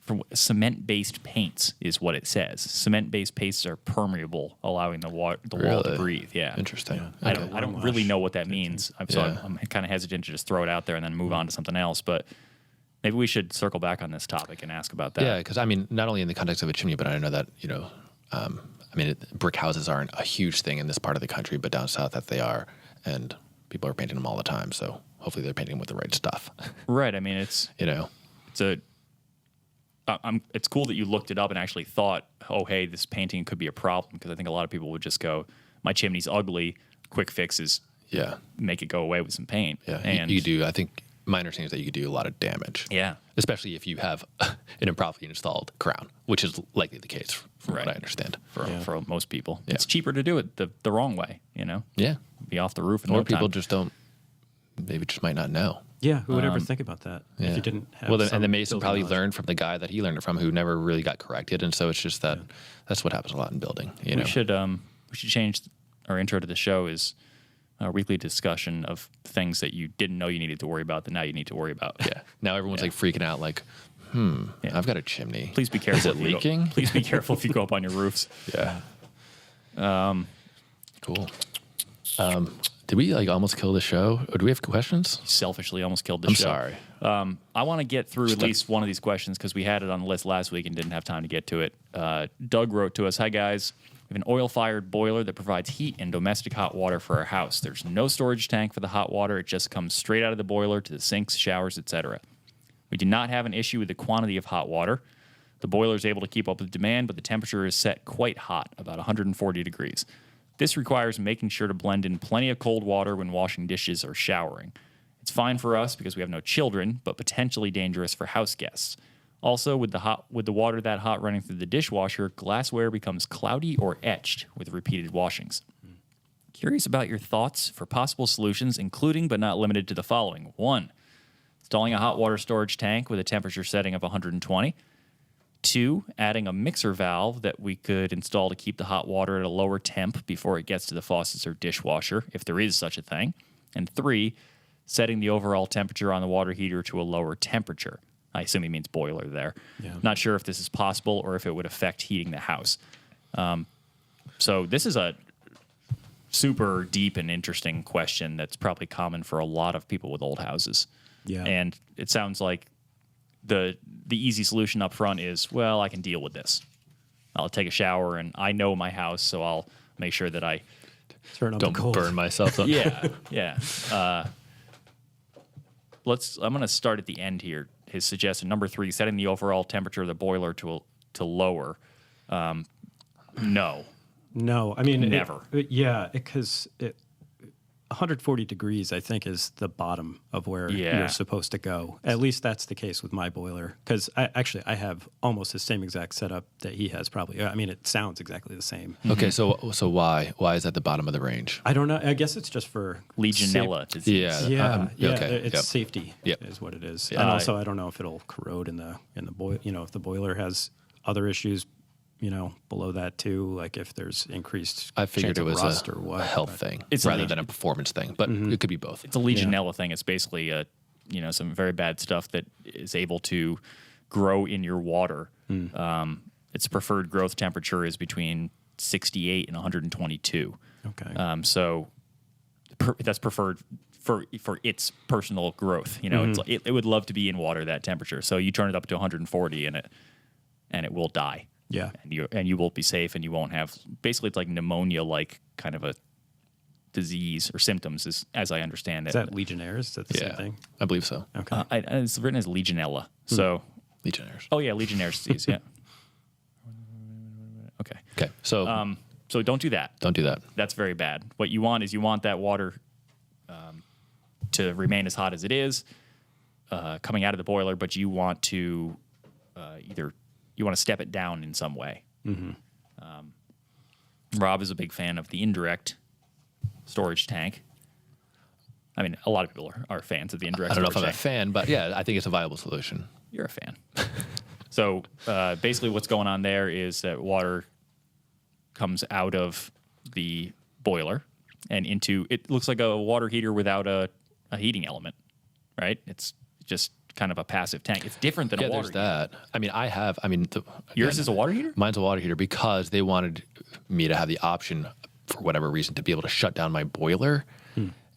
For cement-based paints is what it says. Cement-based paints are permeable, allowing the wall to breathe. Yeah, interesting. Yeah. I don't really know what that means. I'm kind of hesitant to just throw it out there and then move on to something else. But maybe we should circle back on this topic and ask about that. Yeah, because I mean, not only in the context of a chimney, but I know that brick houses aren't a huge thing in this part of the country, but down south that they are, and people are painting them all the time. So hopefully they're painting them with the right stuff. Right. I mean, it's cool that you looked it up and actually thought, oh, hey, this painting could be a problem, because I think a lot of people would just go, my chimney's ugly, quick fix is make it go away with some paint. Yeah, and you do. I think my understanding is that you could do a lot of damage. Yeah. Especially if you have an improperly installed crown, which is likely the case from what I understand. For most people. Yeah. It's cheaper to do it the wrong way, Yeah. Be off the roof in no time. Or people just might not know. Yeah, who would ever think about that if you didn't have and the mason probably learned from the guy that he learned it from, who never really got corrected, and so it's just that that's what happens a lot in building. We should change our intro to the show is a weekly discussion of things that you didn't know you needed to worry about that now you need to worry about. Yeah. Now everyone's like freaking out, like, I've got a chimney. Please be careful. Is it leaking? Please be careful if you go up on your roofs. Yeah. Cool. Did we almost kill the show? Or do we have questions? Selfishly almost killed the show. I'm sorry. I want to get through at least one of these questions because we had it on the list last week and didn't have time to get to it. Doug wrote to us, "Hi guys, we have an oil-fired boiler that provides heat and domestic hot water for our house. There's no storage tank for the hot water. It just comes straight out of the boiler to the sinks, showers, etc. We do not have an issue with the quantity of hot water. The boiler is able to keep up with demand, but the temperature is set quite hot, about 140 degrees. This requires making sure to blend in plenty of cold water when washing dishes or showering. It's fine for us because we have no children, but potentially dangerous for house guests. Also, with the water that hot running through the dishwasher, glassware becomes cloudy or etched with repeated washings. Curious about your thoughts for possible solutions, including but not limited to the following. 1, installing a hot water storage tank with a temperature setting of 120. 2, adding a mixer valve that we could install to keep the hot water at a lower temp before it gets to the faucets or dishwasher, if there is such a thing. And 3, setting the overall temperature on the water heater to a lower temperature. I assume he means boiler there. Yeah. Not sure if this is possible or if it would affect heating the house. So this is a super deep and interesting question that's probably common for a lot of people with old houses. Yeah. And it sounds like the easy solution up front is, well, I can deal with this. I'll take a shower, and I know my house, so I'll make sure that I don't burn myself up. Yeah. I'm going to start at the end here. His suggestion, number 3, setting the overall temperature of the boiler to lower. No. No, I mean Never. Because 140 degrees, I think, is the bottom of where you're supposed to go. At least that's the case with my boiler. Because I have almost the same exact setup that he has. Probably, I mean, it sounds exactly the same. Okay, so why is that the bottom of the range? I don't know. I guess it's just for Legionella disease. It's safety Yep. is what it is. Yeah. And also, I don't know if it'll corrode in the boiler. If the boiler has other issues, below that too, like if there's increased I figured chance it of was rust a or what, health thing It's rather than a performance thing, but it could be both. It's a Legionella thing. It's basically some very bad stuff that is able to grow in your water. Its preferred growth temperature is between 68 and 122. Okay. So that's preferred for its personal growth. It's it would love to be in water that temperature. So you turn it up to 140 and it will die. Yeah. And you will be safe, and you won't have, basically it's like pneumonia-like kind of a disease or symptoms, as I understand it. Is that Legionnaires? Is that the same thing? I believe so. Okay. It's written as Legionella. So, Legionnaires. oh yeah, Legionnaire's disease. Yeah. Okay. Okay, so So don't do that. don't do that. That's very bad. What you want is that water to remain as hot as it is coming out of the boiler, but you want to you want to step it down in some way. Rob is a big fan of the indirect storage tank. I mean, a lot of people are fans of the indirect I don't know storage if I'm a fan, but yeah, I think it's a viable solution. You're a fan. So basically what's going on there is that water comes out of the boiler and it looks like a water heater without a heating element, right? It's just kind of a passive tank. It's different than a water there's that. I mean, Yours is a water heater? Mine's a water heater because they wanted me to have the option, for whatever reason, to be able to shut down my boiler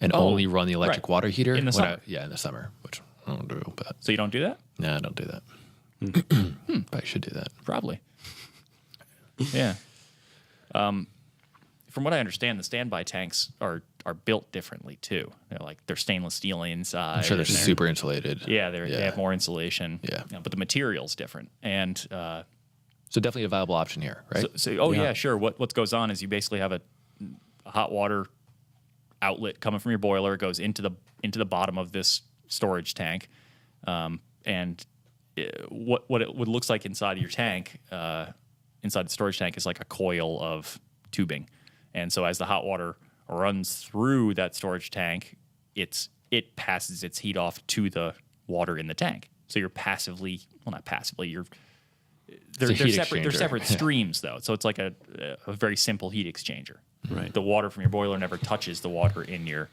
and only run the electric water heater in the summer. in the summer, which I don't do. But So you don't do that? no, I don't do that. But I should do that. Probably. Yeah. From what I understand, the standby tanks are built differently too. They're stainless steel inside. I'm sure they're and super insulated. Yeah, they have more insulation. Yeah. But the material's different. And So definitely a viable option here, right? sure. What goes on is you basically have a hot water outlet coming from your boiler. It goes into the bottom of this storage tank, and what it looks like inside of your tank, inside the storage tank, is like a coil of tubing. And so as the hot water runs through that storage tank, it passes its heat off to the water in the tank. So you're not passively, they're separate streams though. So it's like a very simple heat exchanger. Right. The water from your boiler never touches the water in your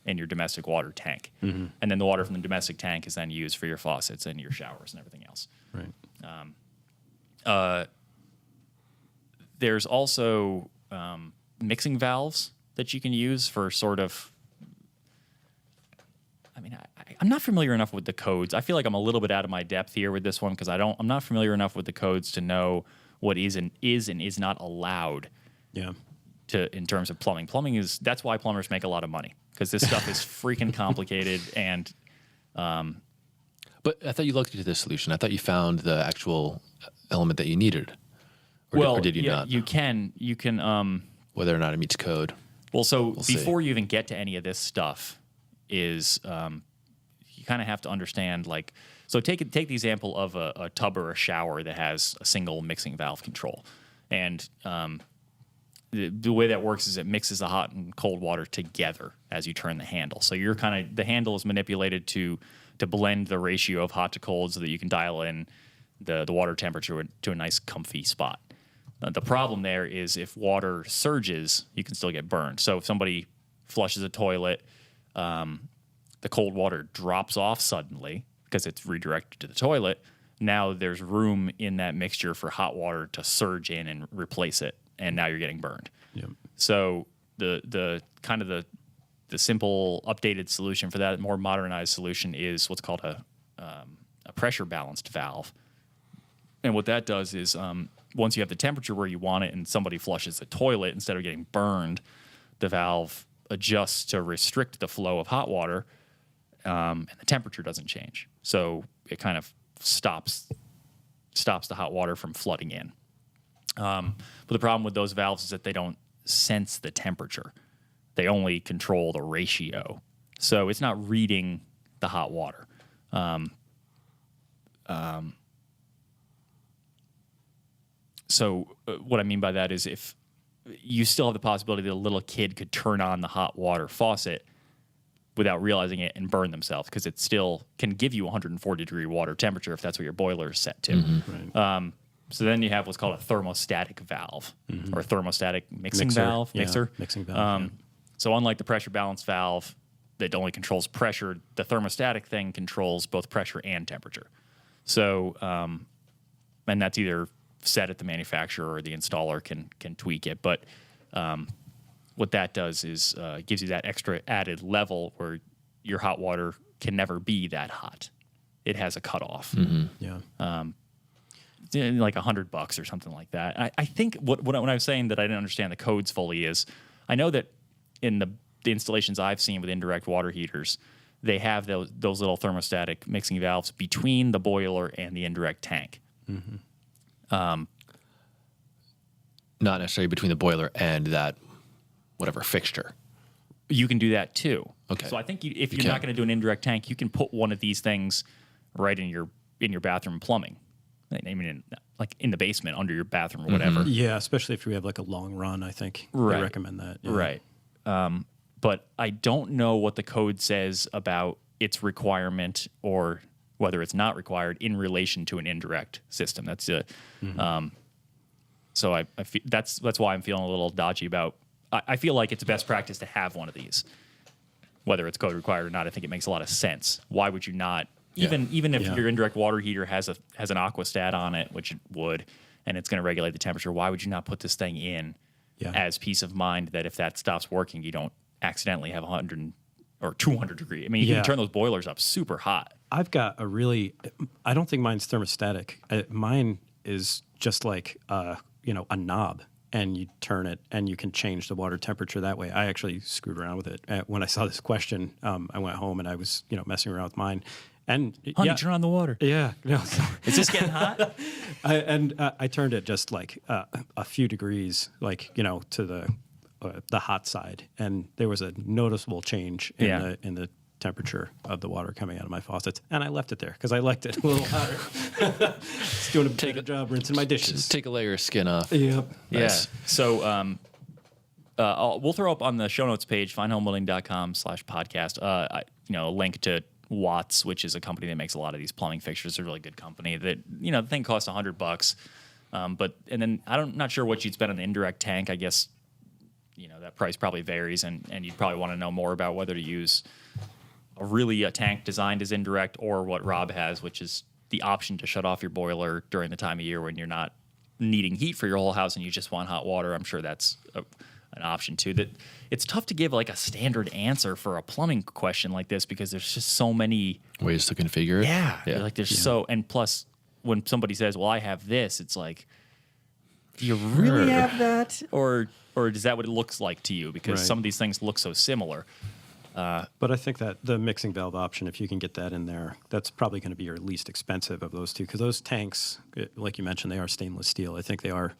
domestic water tank. And then the water from the domestic tank is then used for your faucets and your showers and everything else. Right. There's also mixing valves that you can use for sort of. I mean, I'm not familiar enough with the codes. I feel like I'm a little bit out of my depth here with this one because I'm not familiar enough with the codes to know what is and is not allowed. Yeah. In terms of plumbing. That's why plumbers make a lot of money, because this stuff is freaking complicated. And But I thought you looked into this solution. I thought you found the actual element that you needed. Or did you not? You can. Whether or not it meets code. Well, so see. before you even get to any of this stuff, is you kind of have to understand, like, so take the example of a tub or a shower that has a single mixing valve control, and the way that works is it mixes the hot and cold water together as you turn the handle. So the handle is manipulated to blend the ratio of hot to cold so that you can dial in the water temperature to a nice comfy spot. The problem there is if water surges, you can still get burned. So if somebody flushes a toilet, the cold water drops off suddenly because it's redirected to the toilet. Now there's room in that mixture for hot water to surge in and replace it, and now you're getting burned. Yep. So the kind of the simple updated solution for that, more modernized solution, is what's called a pressure balanced valve. And what that does is once you have the temperature where you want it and somebody flushes the toilet, instead of getting burned, the valve adjusts to restrict the flow of hot water, and the temperature doesn't change. So it kind of stops the hot water from flooding in. But the problem with those valves is that they don't sense the temperature. They only control the ratio. So it's not reading the hot water. So what I mean by that is if you still have the possibility that a little kid could turn on the hot water faucet without realizing it and burn themselves, because it still can give you 140-degree water temperature if that's what your boiler is set to. Right. So then you have what's called a thermostatic valve or a thermostatic mixing Mixer. valve. Yeah, Mixer. mixing valve, yeah. So unlike the pressure balance valve that only controls pressure, the thermostatic thing controls both pressure and temperature. So, and that's either set at the manufacturer or the installer can tweak it. But what that does is gives you that extra added level where your hot water can never be that hot. It has a cutoff. Yeah. Like $100 or something like that. I think when I was saying that I didn't understand the codes fully is I know that in the installations I've seen with indirect water heaters, they have those little thermostatic mixing valves between the boiler and the indirect tank. Not necessarily between the boiler and that whatever fixture. You can do that too. Okay. So I think if you're not going to do an indirect tank, you can put one of these things right in your bathroom plumbing. I mean, like in the basement under your bathroom or whatever. Yeah, especially if we have like a long run, I think Right. they recommend that. Yeah. Right. But I don't know what the code says about its requirement or whether it's not required in relation to an indirect system. That's so I feel, that's why I'm feeling a little dodgy about. I feel like it's best practice to have one of these, whether it's code required or not. I think it makes a lot of sense. Why would you not? Even if your indirect water heater has an aquastat on it, which it would, and it's going to regulate the temperature, why would you not put this thing in as peace of mind that if that stops working, you don't accidentally have 100 or 200 degree. I mean, you can turn those boilers up super hot. I've got I don't think mine's thermostatic. Mine is just like, a knob, and you turn it and you can change the water temperature that way. I actually screwed around with it. When I saw this question, I went home and I was, messing around with mine. And Honey, turn on the water. Yeah. No, Is this getting hot? I turned it just like a few degrees, to the hot side, and there was a noticeable change in the temperature of the water coming out of my faucets, and I left it there because I liked it a little hotter. Just doing a better job rinsing my dishes. Just take a layer of skin off. Yep. Nice. Yeah. So we'll throw up on the show notes page, finehomebuilding.com/podcast, a link to Watts, which is a company that makes a lot of these plumbing fixtures. It's a really good company that, the thing costs $100. And then I'm not sure what you'd spend on an indirect tank. I guess, that price probably varies, and you'd probably want to know more about whether to use a tank designed as indirect or what Rob has, which is the option to shut off your boiler during the time of year when you're not needing heat for your whole house and you just want hot water. I'm sure that's an option too. That it's tough to give like a standard answer for a plumbing question like this because there's just so many ways to configure it. Yeah. Like there's and plus when somebody says, well, I have this, it's like, do you really have that? Or is that what it looks like to you? Because some of these things look so similar. But I think that the mixing valve option, if you can get that in there, that's probably going to be your least expensive of those two. Because those tanks, like you mentioned, they are stainless steel. I think they are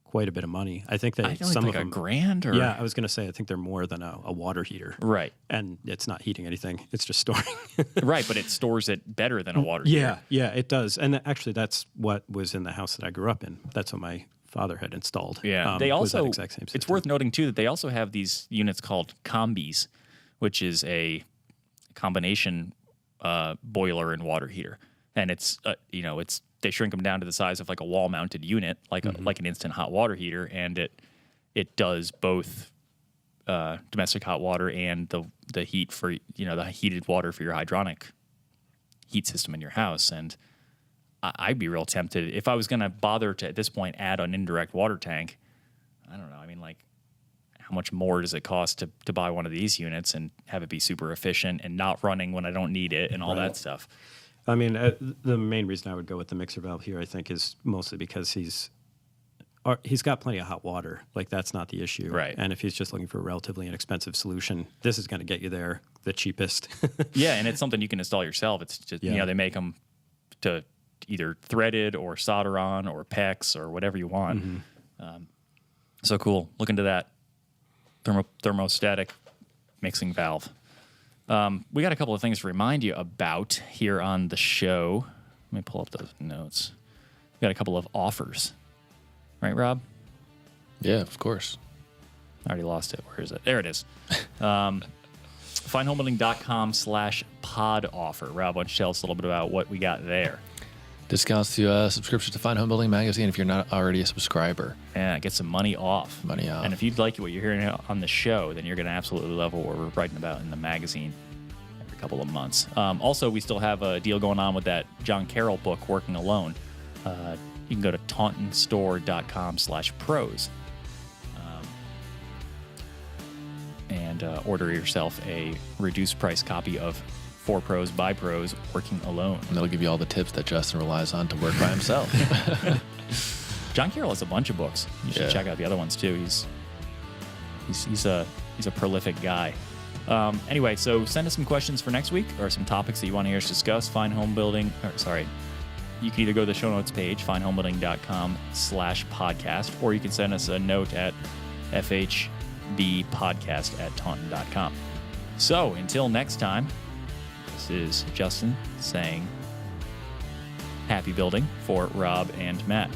quite a bit of money. I think some of them $1,000 or yeah, I was going to say I think they're more than a water heater. Right. And it's not heating anything. It's just storing. Right, but it stores it better than a water heater. Yeah, it does. And actually that's what was in the house that I grew up in. That's what my father had installed. Yeah. They also that exact same system. It's worth noting too that they also have these units called combis, which is a combination boiler and water heater. And it's they shrink them down to the size of like a wall-mounted unit, like like an instant hot water heater, and it does both domestic hot water and the heat for the heated water for your hydronic heat system in your house. And I'd be real tempted if I was going to bother to at this point add an indirect water tank. I don't know. I mean, like, how much more does it cost to buy one of these units and have it be super efficient and not running when I don't need it and all that stuff? I mean, the main reason I would go with the mixer valve here, I think, is mostly because he's got plenty of hot water. Like, that's not the issue. Right. And if he's just looking for a relatively inexpensive solution, this is going to get you there the cheapest. Yeah, and it's something you can install yourself. It's just, they make them to either threaded or solder on or PEX or whatever you want. So cool. Look into that thermostatic mixing valve. We got a couple of things to remind you about here on the show. Let me pull up those notes. We got a couple of offers. Right, Rob? Yeah, of course. I already lost it. Where is it? There it is. FineHomebuilding.com/pod offer. Rob, why don't you tell us a little bit about what we got there? Discounts to subscription to Fine Home Building magazine if you're not already a subscriber. Yeah, get some money off. Money off. And if you'd like what you're hearing on the show, then you're going to absolutely love what we're writing about in the magazine every couple of months. Also, we still have a deal going on with that John Carroll book, Working Alone. You can go to tauntonstore.com/pros and order yourself a reduced price copy of For Pros by Pros Working Alone. And that'll give you all the tips that Justin relies on to work by himself. John Carroll has a bunch of books. You should check out the other ones too. He's a prolific guy. Anyway, so send us some questions for next week or some topics that you want to hear us discuss. You can either go to the show notes page, finehomebuilding.com/podcast, or you can send us a note at fhbpodcast@taunton.com. So until next time, this is Justin saying happy building for Rob and Matt.